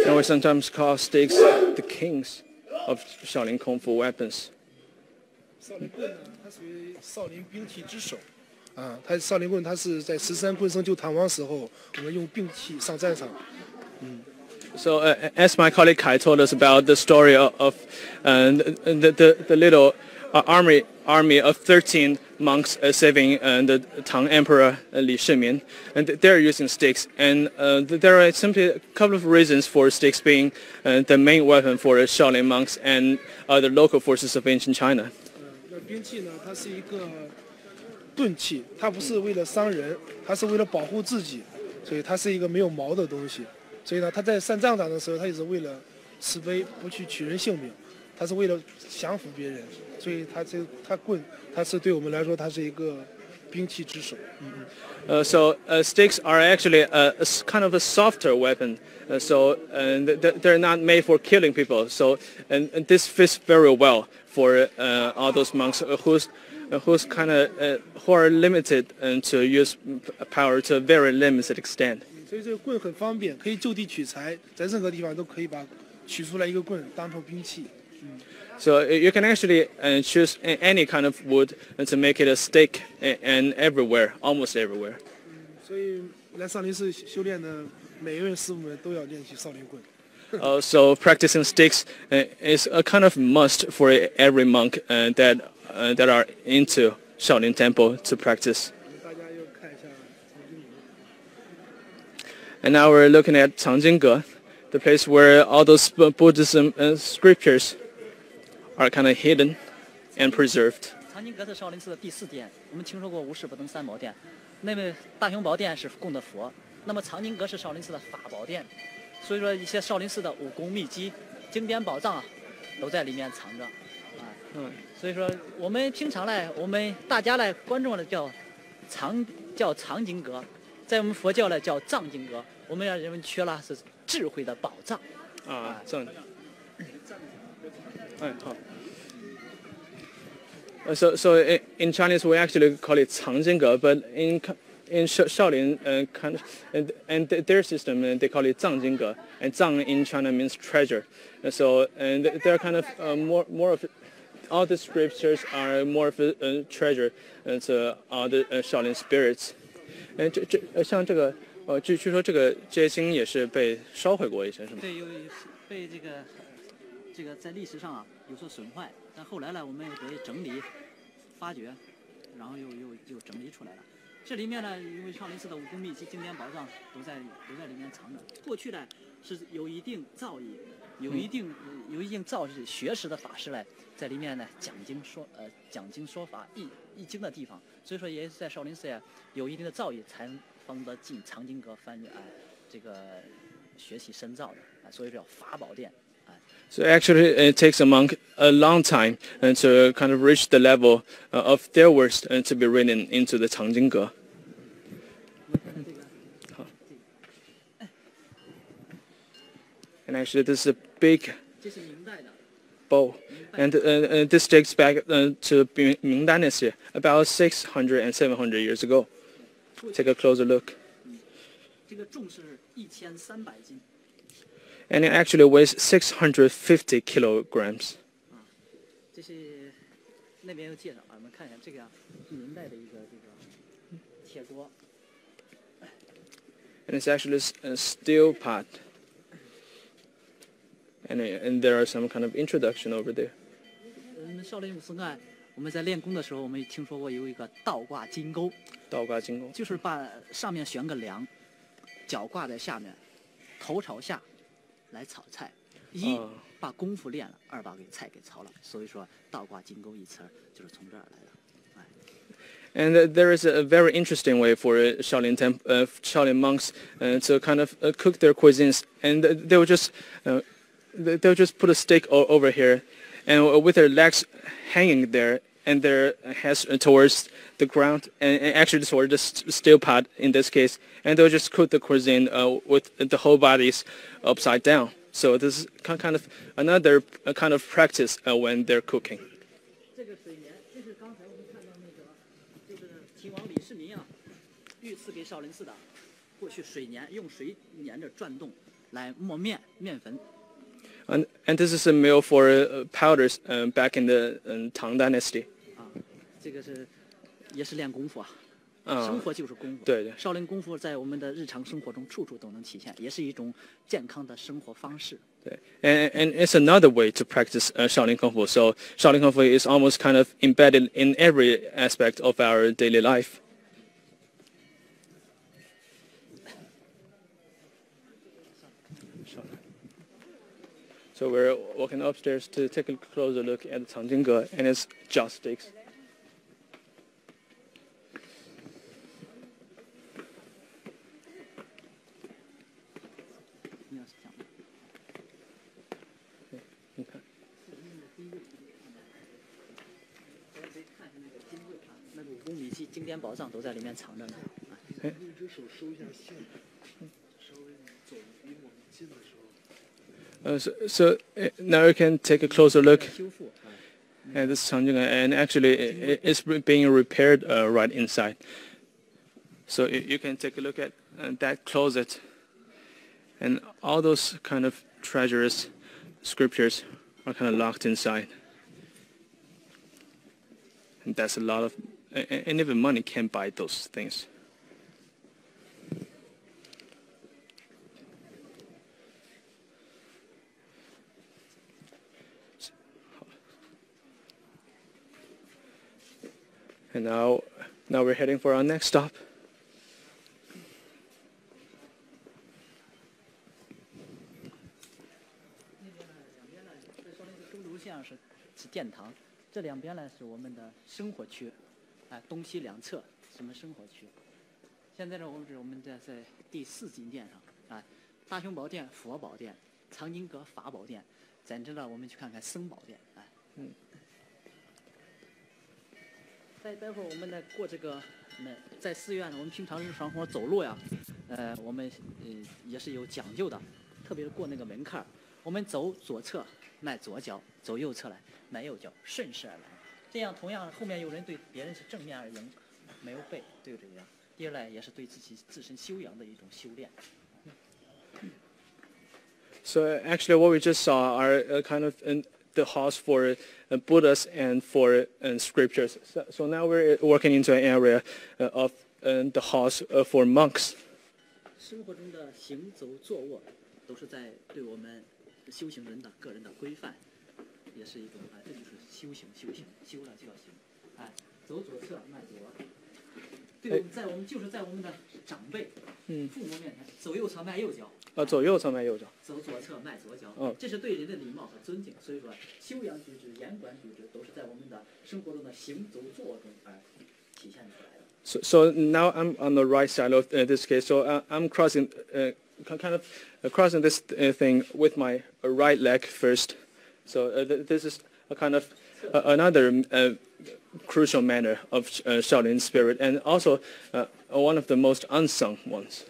And we sometimes call sticks the kings of Shaolin Kung Fu weapons. 少林棍呢，它属于少林兵器之首，它少林棍它是在13棍僧救唐王时候，我们用兵器上战场。So as my colleague Kai told us about the story of the little army of 13 monks saving the Tang Emperor Li Shimin, and they're using sticks. And there are simply a couple of reasons for sticks being the main weapon for Shaolin monks and the local forces of ancient China. 那兵器呢，它是一个钝器，它不是为了伤人，它是为了保护自己，所以它是一个没有毛的东西。所以呢，它在上战场的时候，它也是为了慈悲，不去取人性命，它是为了降服别人。所以它棍，它是对我们来说，它是一个兵器之首。So sticks are actually a kind of a softer weapon. So they're not made for killing people. So and this fits very well for all those monks who are limited to use power to a very limited extent. 所以这个棍很方便，可以就地取材，在任何地方都可以把取出来一个棍当成兵器。So you can actually choose any kind of wood to make it a stick, and everywhere, almost everywhere. 所以来少林寺修炼的每一位师傅们都要练习少林棍。So practicing sticks is a kind of must for every monk that are into Shaolin Temple to practice. And now we're looking at Changjingge, the place where all those Buddhism scriptures are kind of hidden and preserved. 藏经阁是少林寺的第4殿，我们听说过无事不登三宝殿，那么大雄宝殿是供的佛，那么藏经阁是少林寺的法宝殿，所以说一些少林寺的武功秘籍、经典宝藏都在里面藏着，所以说我们平常来，我们大家来观众呢叫藏经阁，在我们佛教呢叫藏经阁，我们让人们缺了是智慧的宝藏。藏。好。So in Chinese we actually call it 藏经阁, but in Shaolin and their system they call it 藏经阁, and 藏 in China means treasure. And they're kind of more of all the scriptures are more of a treasure to all the Shaolin spirits. 像这个据说这些经也是被烧毁过一些，是吗？对，有被这个在历史上有所损坏，但后来呢，我们又得整理、发掘，然后又整理出来了。这里面呢，因为少林寺的武功秘籍、经典宝藏都在里面藏着。过去呢是有一定造诣、有一定造诣学识的法师来在里面呢讲经说法、译经的地方，所以说也是在少林寺有一定的造诣，才方得进藏经阁这个学习深造的所以说叫法宝殿。So actually, it takes a monk a long time to kind of reach the level of their works to be written into the 藏经阁. And actually, this is a big bowl, and this dates back to Ming Dynasty, about 600 and 700 years ago. Take a closer look. 这个重是1300斤。And it actually weighs 650 kilograms. 这是那边有介绍我们看一下这个明代的一个铁锅。And it's actually a steel pot. And there are some kind of introduction over there. 少林武僧我们在练功的时候，我们听说过有一个倒挂金钩。倒挂金钩就是把上面悬个梁，脚挂在下面，头朝下。来炒菜，把功夫练了，二把给菜给炒了，所以说倒挂金钩一词就是从这儿来的。And there is a very interesting way for Shaolin monks to kind of cook their cuisines, and they'll just put a stick over here, and with their legs hanging there, and their heads towards the ground, and actually towards the steel pot in this case, and they'll just cook the cuisine with the whole bodies upside down. So this is kind of another kind of practice when they're cooking. 这个水年，这是刚才我们看到就是秦王李世民御赐给少林寺的，过去水年用水粘着转动来磨面粉。And this is a meal for powders back in the Tang Dynasty. 这个也是练功夫生活就是功夫。对。少林功夫在我们的日常生活中处处都能体现，也是一种健康的生活方式。对。And it's another way to practice Shaolin Kung Fu. So Shaolin Kung Fu is almost kind of embedded in every aspect of our daily life. So we're walking upstairs to take a closer look at the 藏经阁and its joysticks. So now you can take a closer look at this 藏经阁, and actually it's being repaired right inside. So you can take a look at that closet, and all those kind of treasures, scriptures are kind of locked inside. And that's a lot of, and even money can't buy those things. And now we're heading for our next stop. 是殿堂，这两边呢是我们的生活区，东西两侧是我们生活区。现在呢，我们在第4金殿上，大雄宝殿、佛宝殿、藏经阁、法宝殿，在这呢我们去看看僧宝殿，待会儿我们呢过这个，在寺院呢，我们平常日常生活走路呀，我们也是有讲究的，特别是过那个门槛，我们走左侧迈左脚，走右侧来迈右脚，顺势而来。这样同样后面有人对别人是正面而迎，没有背，对这样。第二来也是对自身修养的一种修炼。So actually, what we just saw are kind of the halls for Buddhas and for scriptures. So now we're working into an area of the halls for monks. 生活中的行走坐卧，都是在对我们修行人的个人的规范，也是一种这就是修行，修了就要行。走左侧迈左。对，在我们的长辈、父母面前，走右侧迈右脚。走右侧迈右脚。走左侧迈左脚。这是对人的礼貌和尊敬。所以说，修养举止、言管举止，都是在我们的生活中的行走坐卧中而体现出来的。So now I'm on the right side of this case. So I'm crossing, kind of crossing this thing with my right leg first. So this is a kind of another crucial manner of Shaolin spirit, and also one of the most unsung ones.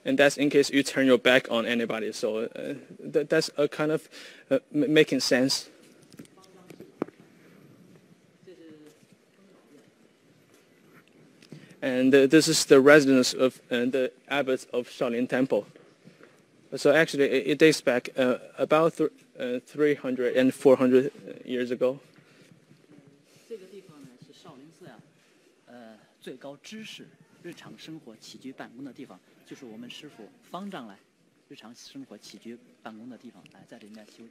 And that's in case you turn your back on anybody. So that's a kind of making sense. And this is the residence of the abbots of Shaolin Temple. So actually, it dates back about 300 and 400 years ago. 这个地方呢是少林寺最高知识、日常生活起居办公的地方，就是我们师父方丈来日常生活起居办公的地方，在里面修。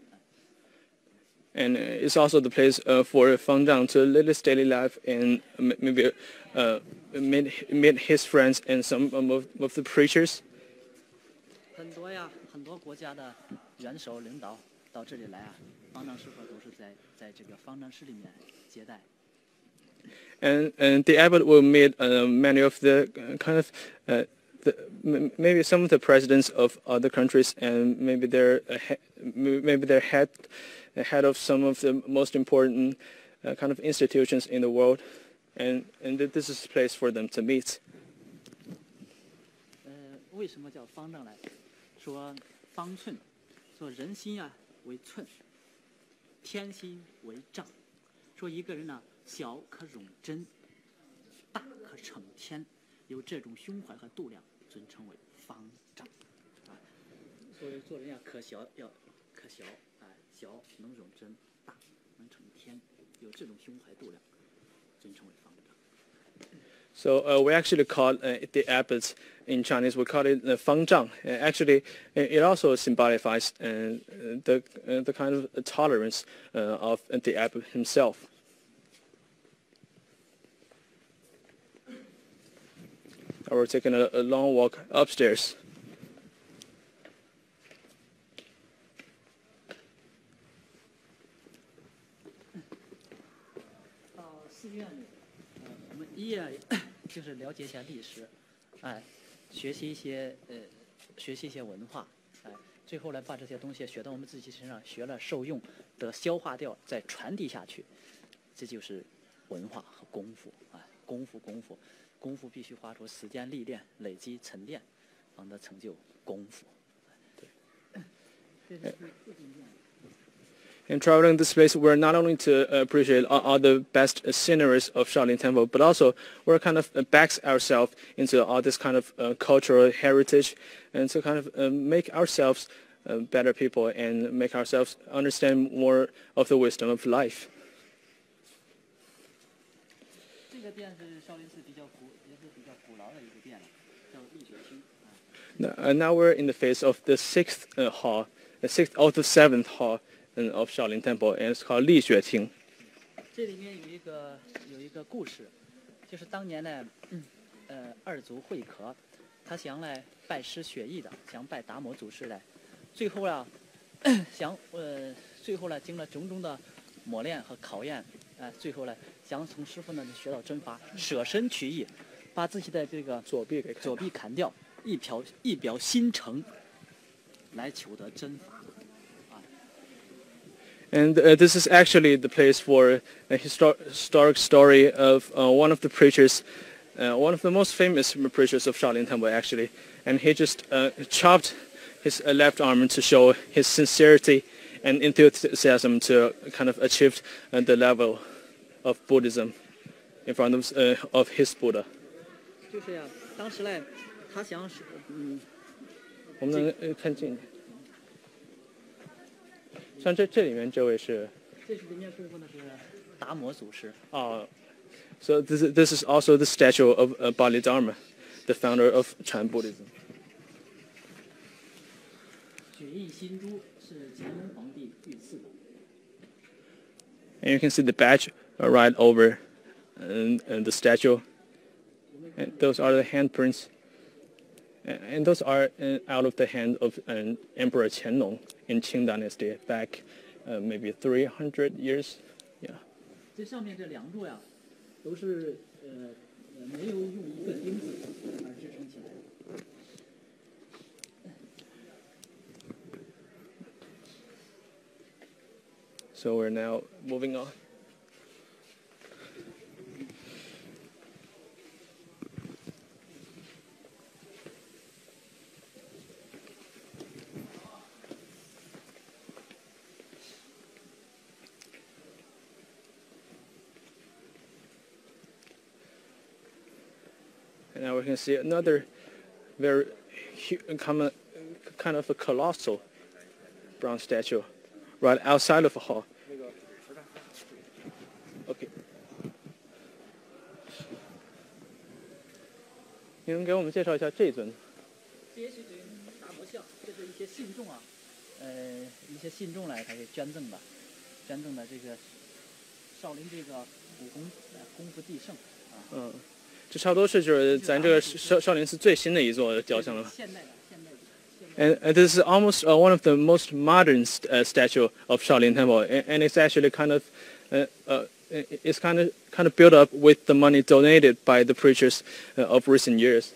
And it's also the place for Fang Zhang to live his daily life and maybe meet his friends and some of the preachers. 很多国家的元首领导到这里来方丈师傅都是在这个方丈室里面接待。And the abbot will meet many of the kind of maybe some of the presidents of other countries, and maybe they're head of some of the most important kind of institutions in the world, and this is a place for them to meet. 为什么叫方丈来？说方寸，说人心为寸，天心为丈。说一个人小可容真，大可成天，有这种胸怀和度量，尊称为方丈。所以做人可小小能容真，大能成天，有这种胸怀度量，尊称为方丈。So we actually call the abbots in Chinese, we call it Fang Zhang. Actually, it also symbolifies the kind of tolerance of the abbot himself. Now we're taking a long walk upstairs. 到寺院里，我们一就是了解一下历史，学习一些文化，最后来把这些东西学到我们自己身上，学了受用，得消化掉，再传递下去，这就是文化和功夫，功夫必须花出时间历练、累积沉淀，方得成就功夫。这是自信念。And traveling this place, we're not only to appreciate all the best sceneries of Shaolin Temple, but also we're kind of backs ourselves into all this kind of cultural heritage, and to kind of make ourselves better people and make ourselves understand more of the wisdom of life. 这个殿是少林寺也是比较古老的一个殿了，叫立觉厅。Now we're in the face of the sixth hall, the sixth of the seventh hall of Shaolin Temple, and it's called 立觉厅。这里面有一个故事，就是当年呢，二祖慧可，他想来拜师学艺的，想拜达摩祖师来，最后啊，最后呢，经了种种的磨练和考验，最后呢，想从师傅那里学到真法，舍身取义，把自己的这个左臂砍掉，一表心诚，来求得真法。And this is actually the place for a historic story of one of the preachers, one of the most famous preachers of Shaolin Temple actually, and he just chopped his left arm to show his sincerity and enthusiasm to kind of achieve the level of Buddhism in front of his Buddha. 就是呀，当时呢，他想我们能看近一点。像这里面这位是，这是里面供奉的是达摩祖师。So this is also the statue of Bodhidharma, the founder of Chan Buddhism. 血印心珠是乾隆皇帝御赐的。And you can see the badge right over the statue. And those are the handprints. And those are out of the hand of Emperor Qianlong in Qing Dynasty back maybe 300 years. Yeah. 这上面这两柱呀，都是没有用一个钉子而支撑起来的。So we're now moving on. And now we can see another very kind of a colossal bronze statue right outside of the hall. Okay. 你能给我们介绍一下这一尊？这也是尊达摩像，这是一些信众啊，一些信众来他给捐赠的这个少林这个武功夫地圣啊。这差不多是就是咱这个少林寺最新的一座雕像了吧？现代的。And this is almost one of the most modern statue of Shaolin Temple, and it's actually kind of built up with the money donated by the preachers of recent years,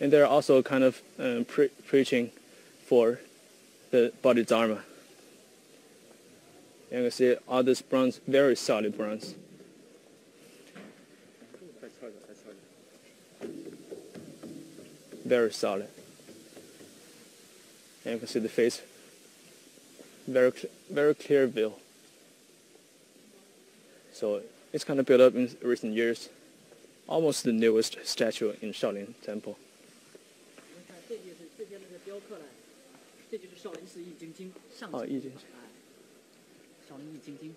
and they're also kind of preaching for the Bodhidharma. And you can see all this bronze, very solid bronze. Very solid. And you can see the face, very clear view. So it's kind of built up in recent years, almost the newest statue in Shaolin Temple. 这边那个雕刻呢，这就是少林寺易筋经上集。易筋经。少林易筋经。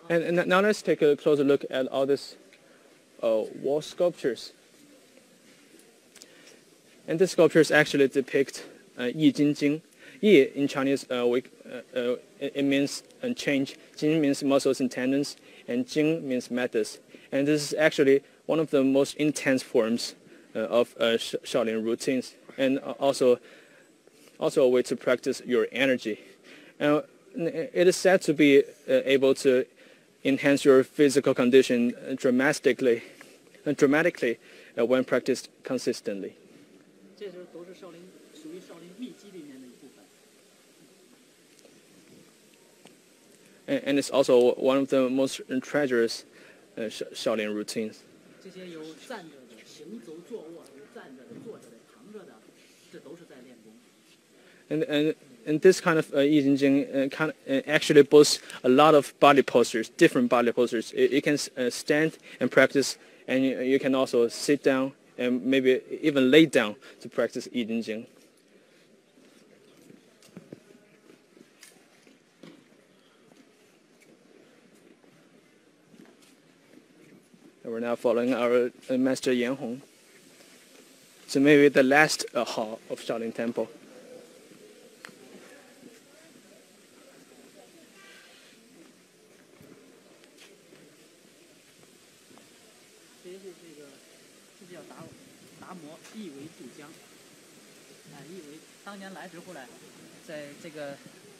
And now let's take a closer look at all these wall sculptures. And the sculptures actually depict Yi Jin Jing. Yi in Chinese, it means change. Jin means muscles and tendons, and Jing means methods. And this is actually one of the most intense forms of Shaolin routines, and also a way to practice your energy. It is said to be able to enhance your physical condition dramatically when practiced consistently. 这都是属于少林秘籍里面的一部分。And it's also one of the most treacherous Shaolin routines. 这些有站着的、行走、坐卧，有站着的、坐着的、躺着的，这都是在练功。And this kind of Yi Jin Jing actually boasts a lot of body postures, different body postures. You can stand and practice, and you can also sit down and maybe even lay down to practice Yi Jin Jing. And we're now following our Master Yan Hong. So maybe the last hall of Shaolin Temple. 这叫磨，意为渡江。意为当年来之后呢，在这个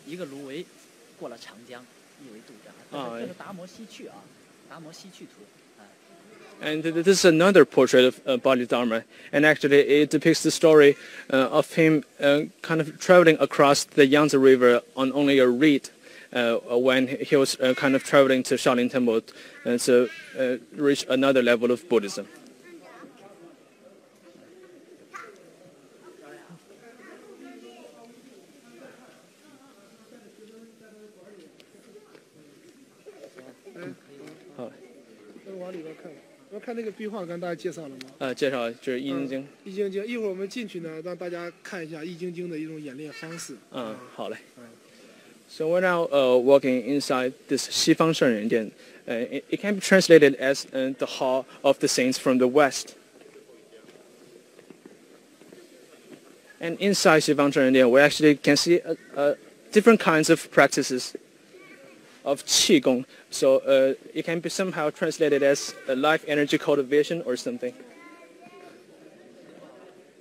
一个芦苇过了长江，意为渡江。这是达摩西去啊，达摩西去图。And this is another portrait of Bodhidharma, and actually it depicts the story of him kind of traveling across the Yangtze River on only a reed when he was kind of traveling to Shaolin Temple to reach another level of Buddhism. Oh. 往里边看。我看那个壁画，跟大家介绍了吗？介绍就是《易筋经》。易筋经，一会儿我们进去呢，让大家看一下易筋经的一种演练方式。好嘞。So we're now walking inside this 西方圣人殿. It can be translated as the hall of the saints from the west. And inside 西方圣人殿, we actually can see different kinds of practices of qigong. So it can be somehow translated as a life energy cultivation or something.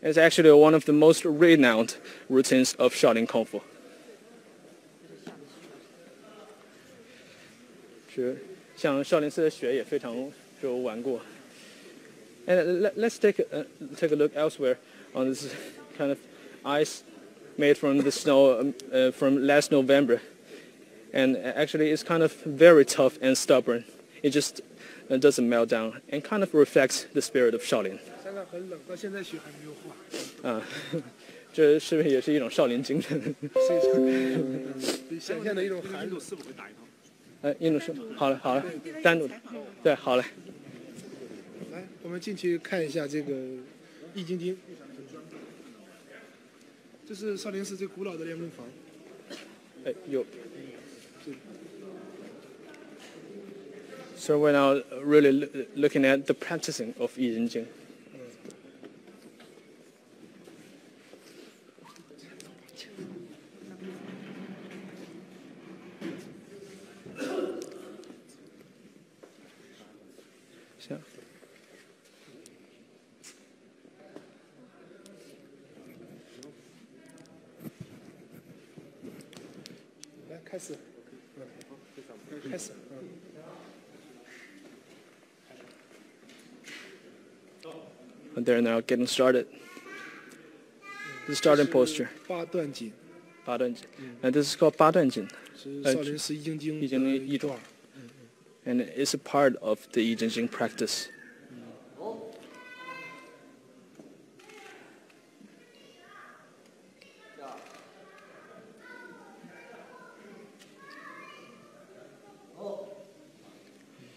It's actually one of the most renowned routines of Shaolin Kung Fu. 是像少林寺的雪也非常就顽固。And let's take a look elsewhere on this kind of ice made from the snow from last November. And actually it's kind of very tough and stubborn. It just doesn't melt down and kind of reflects the spirit of Shaolin. 现在很冷，到现在雪还没有化。这是不是也是一种少林精神？显现的一种寒冷。印度是好嘞，好嘞，单独的，对，好嘞。来，我们进去看一下这个易筋经。这是少林寺最古老的练功房。有。So we're now really looking at the practicing of 易筋经。来，开始，开始，They're now getting started. The starting posture. 八段锦。八段锦。And this is called 八段锦。是少林寺易筋经。易筋经一种。And it's a part of the 易筋经 practice.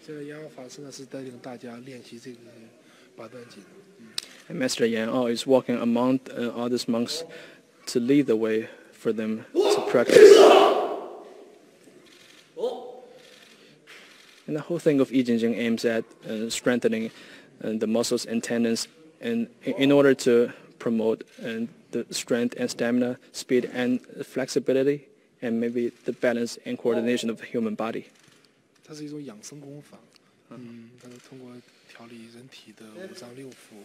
这个延安法师呢是带领大家练习这个八段锦。And Master Yan is walking among all these monks to lead the way for them to practice. And the whole thing of 易筋经 aims at strengthening the muscles and tendons, and in order to promote the strength and stamina, speed and flexibility, and maybe the balance and coordination of the human body. 它是一种养生功法，它是通过调理人体的五脏六腑，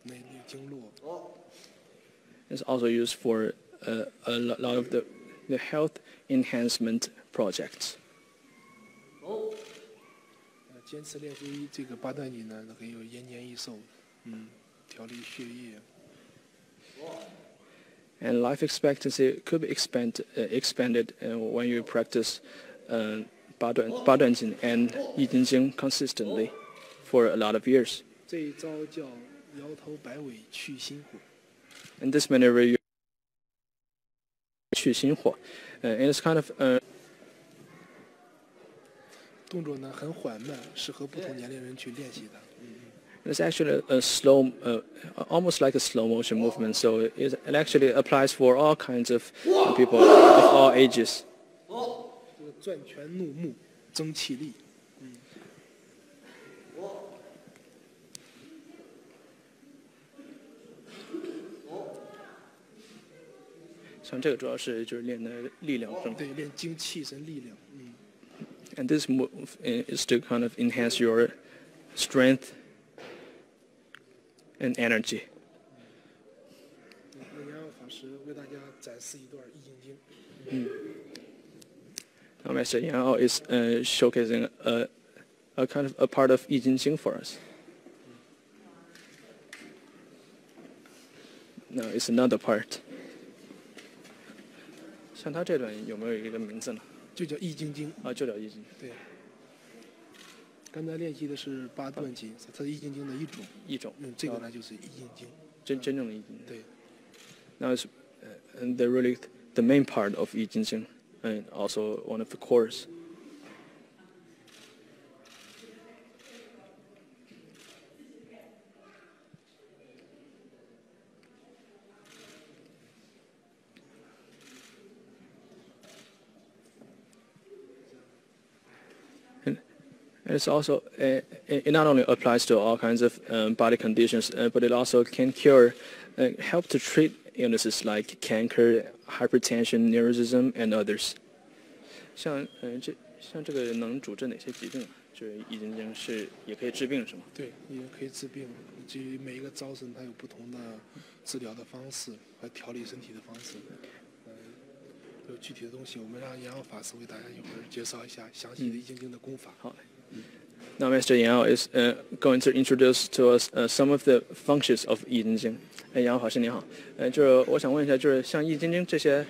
内力经络。It's also used for a lot of the health enhancement projects. 坚持练习这个八段锦呢，可以有延年益寿，调理血液。And life expectancy could be expanded when you practice 八段锦 and 易筋经 consistently for a lot of years. 这一招叫摇头摆尾去心火。And this maneuver 去心火 and it's kind of 动作呢很缓慢，适合不同年龄人去练习的。It's actually a slow, almost like a slow motion movement. So it actually applies for all kinds of people of all ages. 这个转拳怒目，增气力。像这个主要是就是练的力量，对，练精气神力量。And this move is to kind of enhance your strength and energy. 延安法师为大家展示一段《易筋经》。Now, Master Yang is showcasing a kind of a part of 易筋经 for us. Now, it's another part. 像他这段有没有一个名字呢？就叫《易筋经》啊，就叫《易筋经》。对。刚才练习的是8段筋，它是《易筋经》的一种。这个呢就是《易筋经》。真正的《易筋经》。对。Now it's really the main part of 易筋经 and also one of the cores. It's also, it not only applies to all kinds of body conditions, but it also can cure, help to treat illnesses like cancer, hypertension, neuroticism, and others. 像这个能主治哪些疾病啊？就是易筋经是也可以治病是吗？对，也可以治病。至于每一个招生，它有不同的治疗的方式和调理身体的方式。有具体的东西，我们让杨老法师为大家一会儿介绍一下详细的易筋经的功法。好。Now, Master Yang is going to introduce to us some of the functions of 易筋经。杨老师您好，就是我想问一下，就是像易筋经这些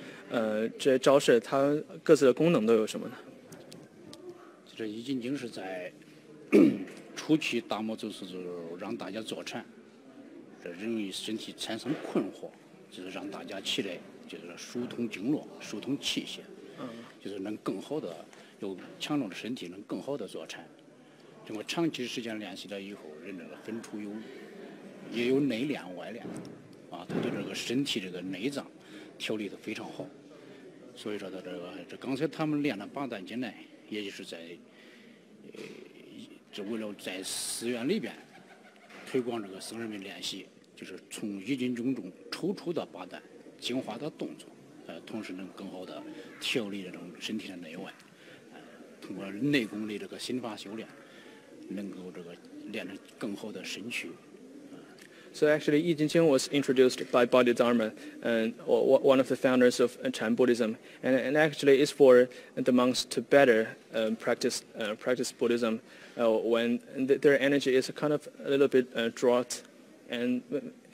招式，它各自的功能都有什么呢？这易筋经是在初期打磨就是让大家坐禅，这容易身体产生困惑，就是让大家起来就是疏通经络、疏通气血，就是能更好的有强壮的身体，能更好的坐禅。经过长期时间练习了以后，人这个分出也有内练外练，他对这个身体这个内脏调理的非常好。所以说他这刚才他们练了8段筋呢，也就是在这为了在寺院里边推广这个僧人们练习，就是从易筋经中抽出的8段精华的动作，同时能更好的调理这种身体的内外，通过内功的这个心法修炼。能够这个练得更好的身躯。So actually, 易筋经 was introduced by Bodhidharma, and one of the founders of Chan Buddhism, and actually is for the monks to better practice Buddhism when their energy is kind of a little bit drought, and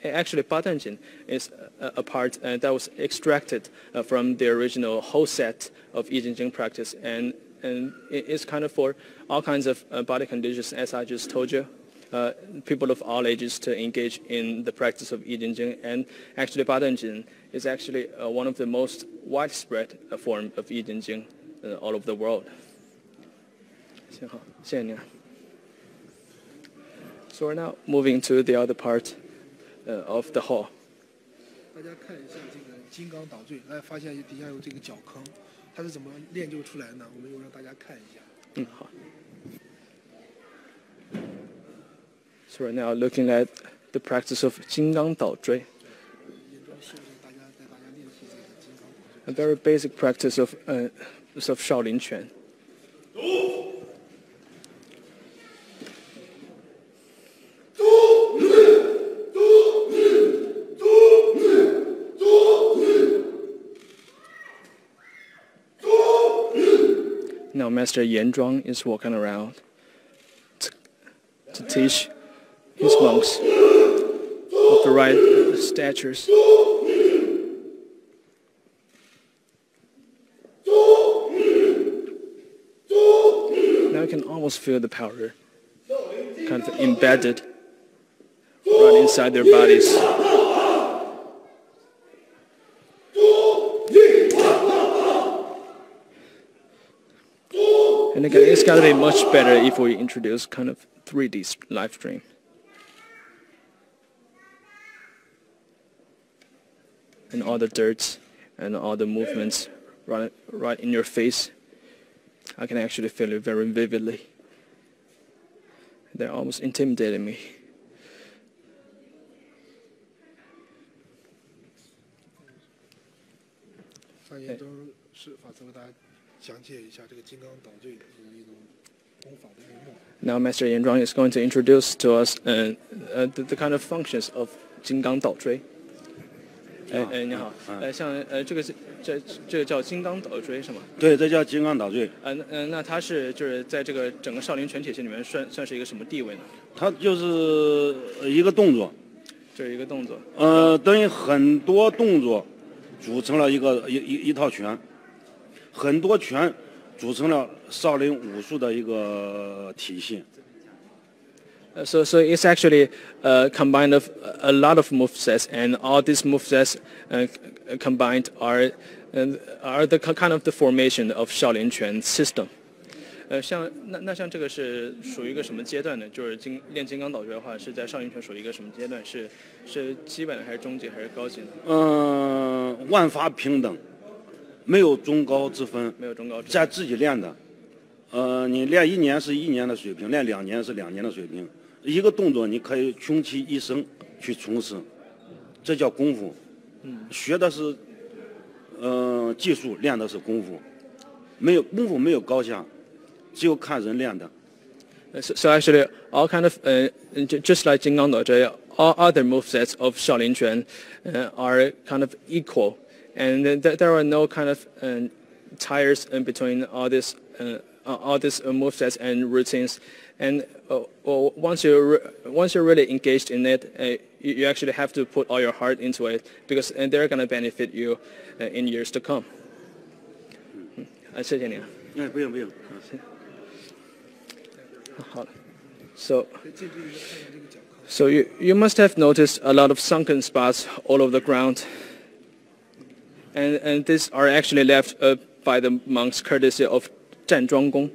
actually 八段锦 is a part that was extracted from the original whole set of 易筋经 practice, and it's kind of for all kinds of body conditions, as I just told you. People of all ages to engage in the practice of 易筋经, and actually 八段锦 is actually one of the most widespread form of 易筋经all over the world. 行好，谢谢您。So we're now moving to the other part of the hall. 大家看一下这个金刚倒坠，大家发现底下有这个脚坑，它是怎么练就出来呢？我们又让大家看一下。好。So we're now looking at the practice of 金刚倒坠. A very basic practice of Shaolin Quan. Now Master Yan Zhuang is walking around to teach his monks of the right statures. Now you can almost feel the power kind of embedded right inside their bodies. And again, it's got to be much better if we introduce kind of 3D live stream. And all the dirt and all the movements right in your face, I can actually feel it very vividly. They're almost intimidating me. 上严庄是法师为大家讲解一下这个金刚倒坠是一种 Now Master Yan Zhuang is going to introduce to us the kind of functions of 金刚倒锥。你好，像这个叫金刚倒锥是吗？对，这叫金刚倒锥。那它就是在这个整个少林全体系里面算是一个什么地位呢？它就是一个动作。这是一个动作。等于很多动作组成了一套拳，很多拳组成了少林武术的一个体系。So it's actually combined of a lot of movesets, and all these movesets combined are the kind of the formation of Shaolin Quan system. 像这个是属于一个什么阶段呢？就是练金刚倒锥的话，是在少林拳属于一个什么阶段？是基本还是中级还是高级呢？万法平等，没有中高之分。没有中高之分。在自己练的，你练1年是1年的水平，练2年是2年的水平。一个动作你可以穷其一生去从事，这叫功夫。学的是技术，练的是功夫。功夫没有高下，只有看人练的。So actually, all kind of just like 金刚倒锥, all other movesets of Shaolin Quan are kind of equal, and there are no kind of tires in between all these movesets and routines. And once you're really engaged in it, you actually have to put all your heart into it, because they're going to benefit you in years to come. 谢谢你。不用。好了。So you must have noticed a lot of sunken spots all over the ground, and these are actually left by the monks courtesy of 站桩功。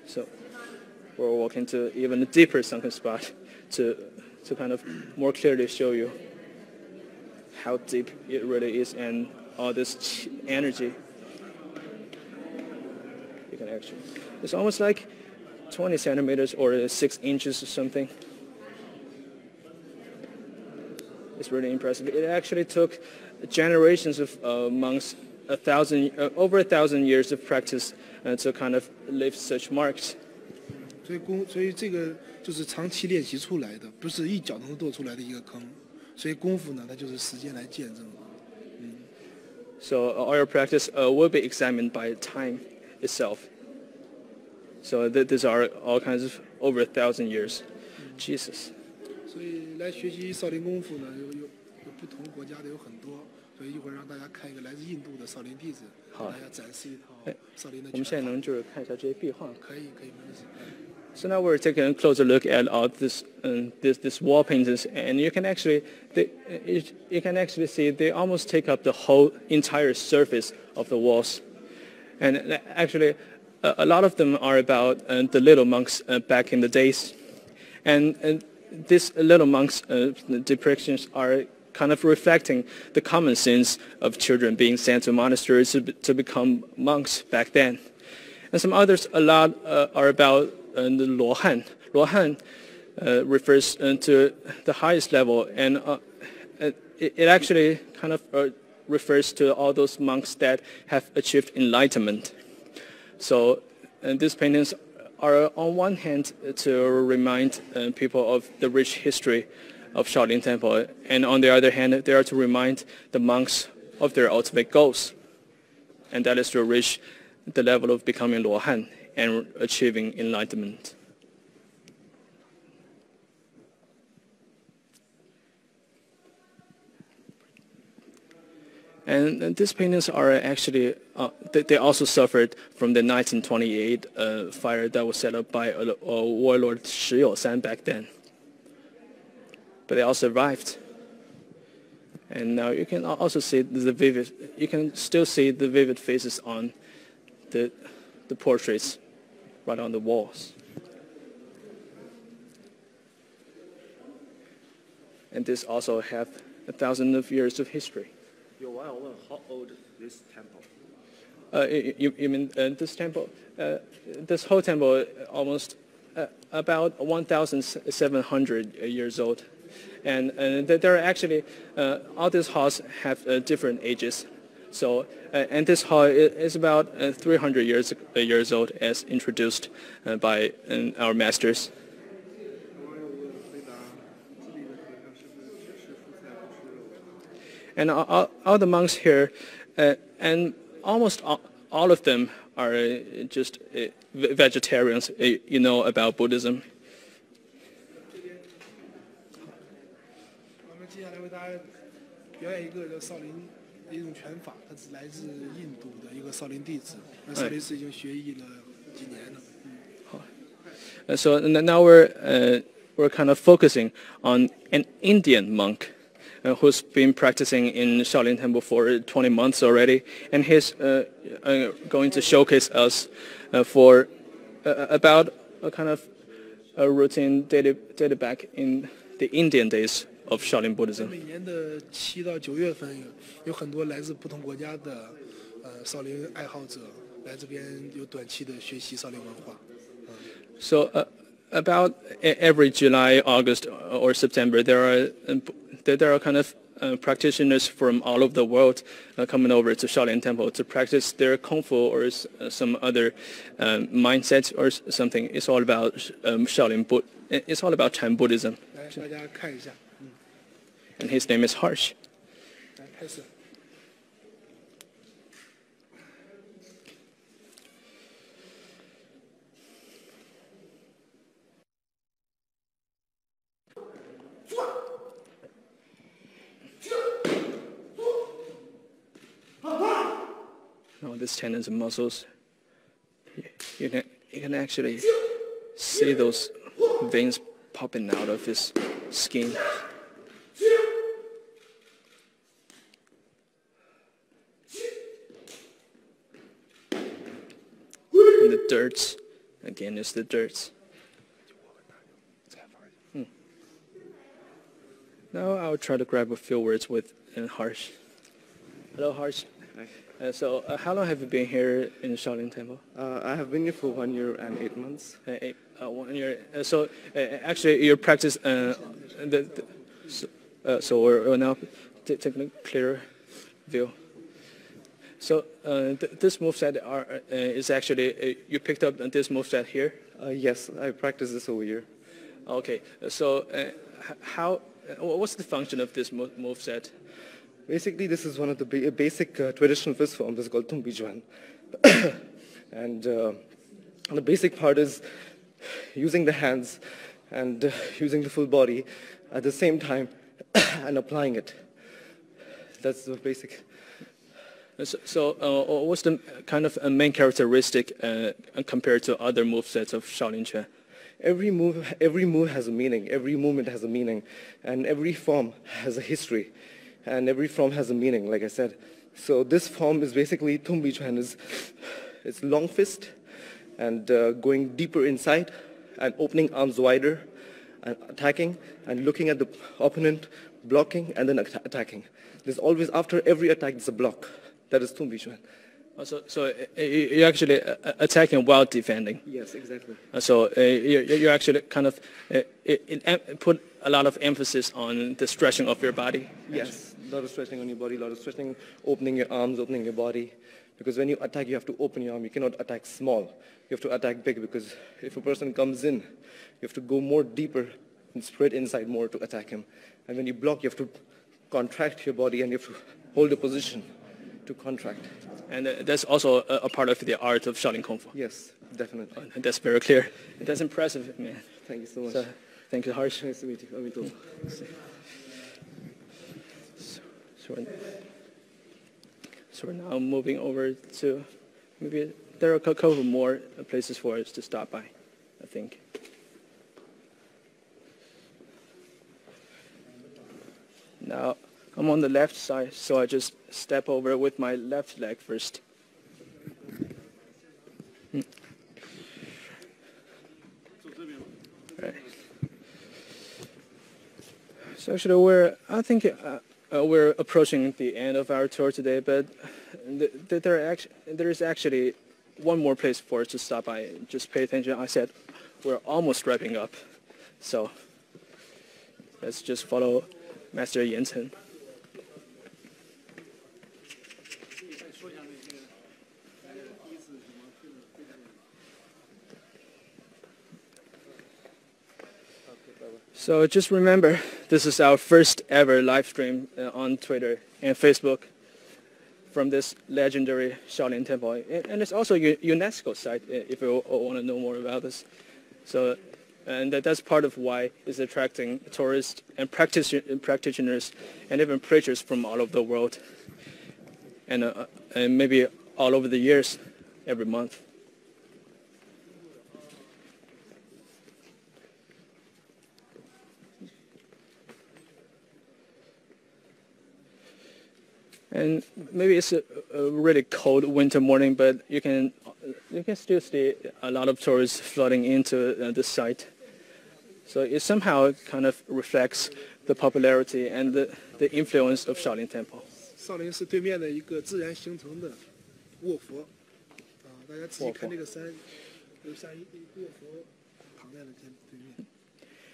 So we're walking to even a deeper sunken spot to kind of more clearly show you how deep it really is, and all this energy. You can actually, it's almost like 20 centimeters or 6 inches or something. It's really impressive. It actually took generations of monks, over 1,000 years of practice to kind of leave such marks. 所以这个就是长期练习出来的，不是一脚能跺出来的一个坑。所以功夫呢，它就是时间来见证。So all your practice will be examined by time itself. So these are all kinds of over 1,000 years. Jesus. 所以来学习少林功夫呢，有不同国家的有很多。所以一会儿让大家看一个来自印度的少林弟子，给大家展示一套少林的。我们现在能就是看一下这些壁画。可以，没问题。So now we're taking a closer look at all this wall paintings, and you can actually see they almost take up the whole entire surface of the walls, and actually a lot of them are about the little monks back in the days, and these little monks depictions are kind of reflecting the common sins of children being sent to monasteries to become monks back then, and some others a lot are about the 罗汉. 罗汉 refers to the highest level, and it actually kind of refers to all those monks that have achieved enlightenment. So these paintings are on one hand to remind people of the rich history of Shaolin Temple, and on the other hand they are to remind the monks of their ultimate goals, and that is to reach the level of becoming 罗汉 and achieving enlightenment. And these paintings are actually, they also suffered from the 1928 fire that was set up by warlord Shi Yousan back then. But they all survived. And now you can also see you can still see the vivid faces on the portraits right on the walls. And this also have 1,000 of years of history. How old is this temple? You mean this temple? This whole temple almost about 1,700 years old. And there are actually, all these halls have different ages. So, and this hall is about 300 years old, as introduced by our masters. And all the monks here, and almost all of them are just vegetarians, you know, about Buddhism. 我们接下来为大家表演一个叫少林的一种拳法，它是来自印度的一个少林弟子，那少林寺已经学艺了几年了。So now we're kind of focusing on an Indian monk who's been practicing in Shaolin Temple for 20 months already, and he's going to showcase us for about a kind of a routine dated back in the Indian days of Shaolin Buddhism. 每年的7到9月份，有很多来自不同国家的少林爱好者来这边有短期的学习少林文化。So about every July, August, or September, there are kind of practitioners from all over the world coming over to Shaolin Temple to practice their kung fu or some other mindset or something. It's all about Shaolin It's all about Chan Buddhism. 来，大家看一下。And his name is Harsh. 来，开始。Now these tendons and muscles, you can actually see those veins popping out of his skin. And the dirt, again, is the dirt. Now I'll try to grab a few words with Harsh. Hello, Harsh. Hi. So how long have you been here in Shaolin Temple? I have been here for 1 year and 8 months. 1 year. So actually, your practice. So we're now taking a clearer view. So this moveset is actually you picked up this moveset here. Yes, I practice this over here. Okay. So what's the function of this moveset? Basically, this is one of the basic traditional fist forms. It's called Tumbi Juan. And the basic part is using the hands and using the full body at the same time and applying it. That's the basic. So what's the kind of main characteristic compared to other movesets of Shaolin Quan? Every move has a meaning. Every movement has a meaning, and every form has a history, and every form has a meaning. Like I said, so this form is basically Tumbi Chuan. It's long fist, and going deeper inside, and opening arms wider, and attacking, and looking at the opponent, blocking, and then attacking. There's always after every attack there's a block. That is Tumbi Chuan. So you're actually attacking while defending. Yes, exactly. So you're actually kind of put a lot of emphasis on the stretching of your body. Yes, a lot of stretching on your body, a lot of stretching, opening your arms, opening your body. Because when you attack, you have to open your arm. You cannot attack small. You have to attack big, because if a person comes in, you have to go more deeper and spread inside more to attack him. And when you block, you have to contract your body and you have to hold a position to contract. And that's also a part of the art of Shaolin Kung Fu. Yes, definitely. That's very clear. That's impressive, man. Thank you so much. So, thank you, Harsh. Nice to meet you. Me too. So we're now moving over to, maybe there are a couple more places for us to stop by, I think. Now, I'm on the left side, so I just step over with my left leg first. Right. So actually, we're approaching the end of our tour today, but there is actually one more place for us to stop by. Just pay attention. I said we're almost wrapping up, so let's just follow Master Yan Chen. So just remember, this is our first ever live stream on Twitter and Facebook from this legendary Shaolin Temple. And it's also a UNESCO site if you want to know more about this. So, and that's part of why it's attracting tourists and practitioners and even preachers from all over the world. And maybe all over the years, every month. And maybe it's a really cold winter morning, but you can still see a lot of tourists flooding into this site. So it somehow kind of reflects the popularity and the influence of Shaolin Temple. 少林寺对面的一个自然形成的卧佛，大家仔细看这个山，有像一卧佛躺在了对面。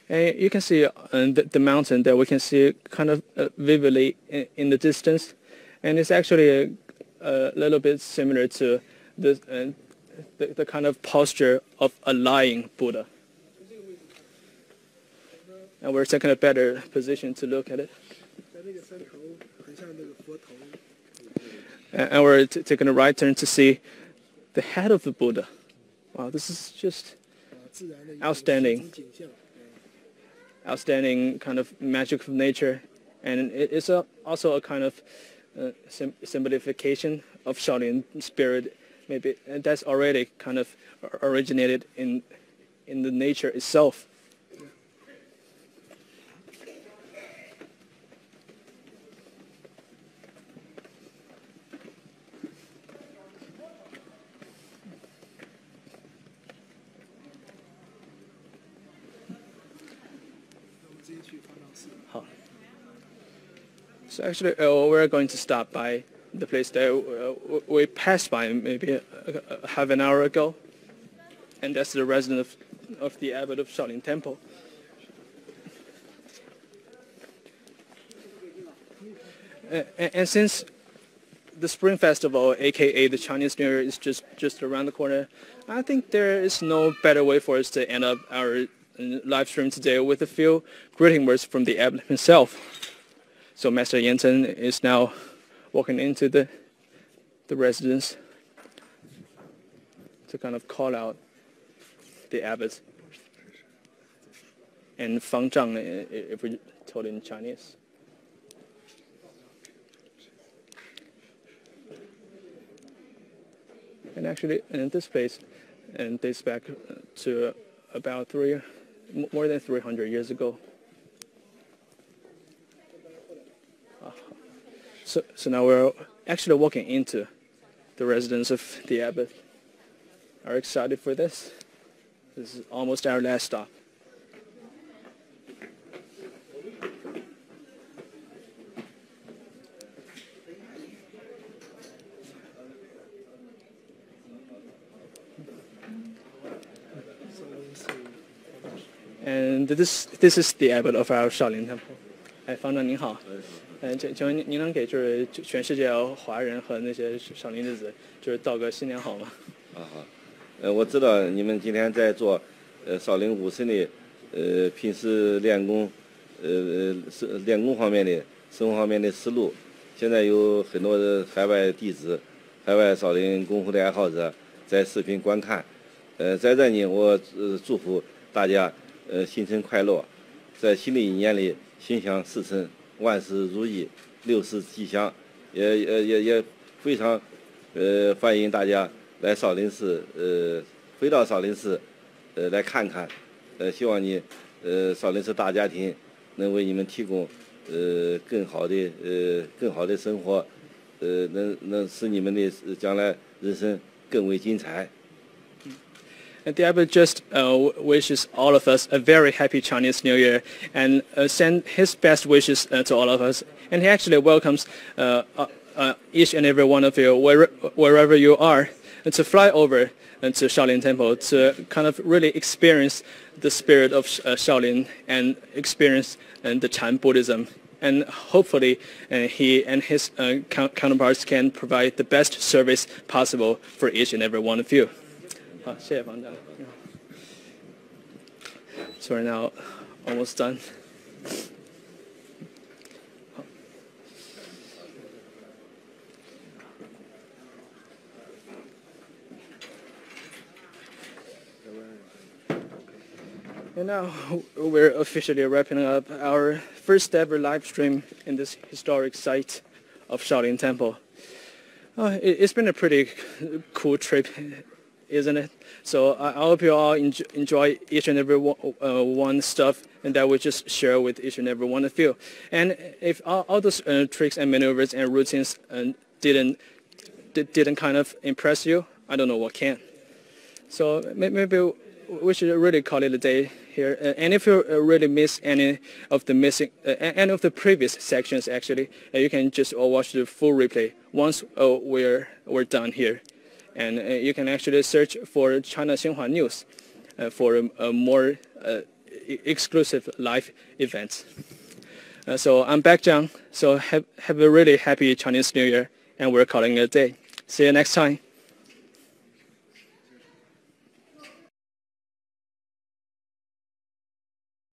And you can see the mountain that we can see kind of vividly in the distance. And it's actually a little bit similar to the kind of posture of a lying Buddha. And we're taking a better position to look at it. And we're taking a right turn to see the head of the Buddha. Wow, this is just outstanding. Outstanding kind of magic of nature. And it's also a kind of symbolification of Shaolin spirit, maybe, and that's already kind of originated in the nature itself. So actually, we're going to stop by the place that we passed by maybe half an hour ago, and that's the residence of the abbot of Shaolin Temple. And since the Spring Festival, aka the Chinese New Year, is just around the corner, I think there is no better way for us to end up our live stream today with a few greeting words from the abbot himself. So Master Yanten is now walking into the residence to kind of call out the abbot and Fang Zhang, if we told in Chinese. And actually, this place dates back to about more than 300 years ago. So now we're actually walking into the residence of the abbot. Are you excited for this? This is almost our last stop. And this is the abbot of our Shaolin Temple. 方丈您好。请问您能给就是全世界华人和那些少林弟子就是道个新年好吗？好，我知道你们今天在做少林武僧的平时练功练功方面的生活方面的思路。现在有很多的海外弟子、海外少林功夫的爱好者在视频观看。在这里我祝福大家新春快乐，在新的一年里心想事成。 万事如意，6事吉祥，也非常欢迎大家来少林寺，回到少林寺，来看看，希望你少林寺大家庭能为你们提供更好的生活，能使你们的将来人生更为精彩。 And the abbot just wishes all of us a very happy Chinese New Year and send his best wishes to all of us. And he actually welcomes each and every one of you, wherever you are, to fly over to Shaolin Temple to kind of really experience the spirit of Shaolin and experience the Chan Buddhism. And hopefully he and his counterparts can provide the best service possible for each and every one of you. 好，谢谢方丈。So we're now almost done. And now we're officially wrapping up our first ever live stream in this historic site of Shaolin Temple. It's been a pretty cool trip, isn't it? So I hope you all enjoy each and every one stuff and that we just share with each and every one of you. And if all those tricks and maneuvers and routines didn't kind of impress you, I don't know what can. So maybe we should really call it a day here. And if you really miss any of the previous sections, actually, you can just watch the full replay once we're done here. And you can actually search for China Xinhua News for more exclusive live events. So I'm back, Zhang. So have a really happy Chinese New Year, and we're calling it a day. See you next time.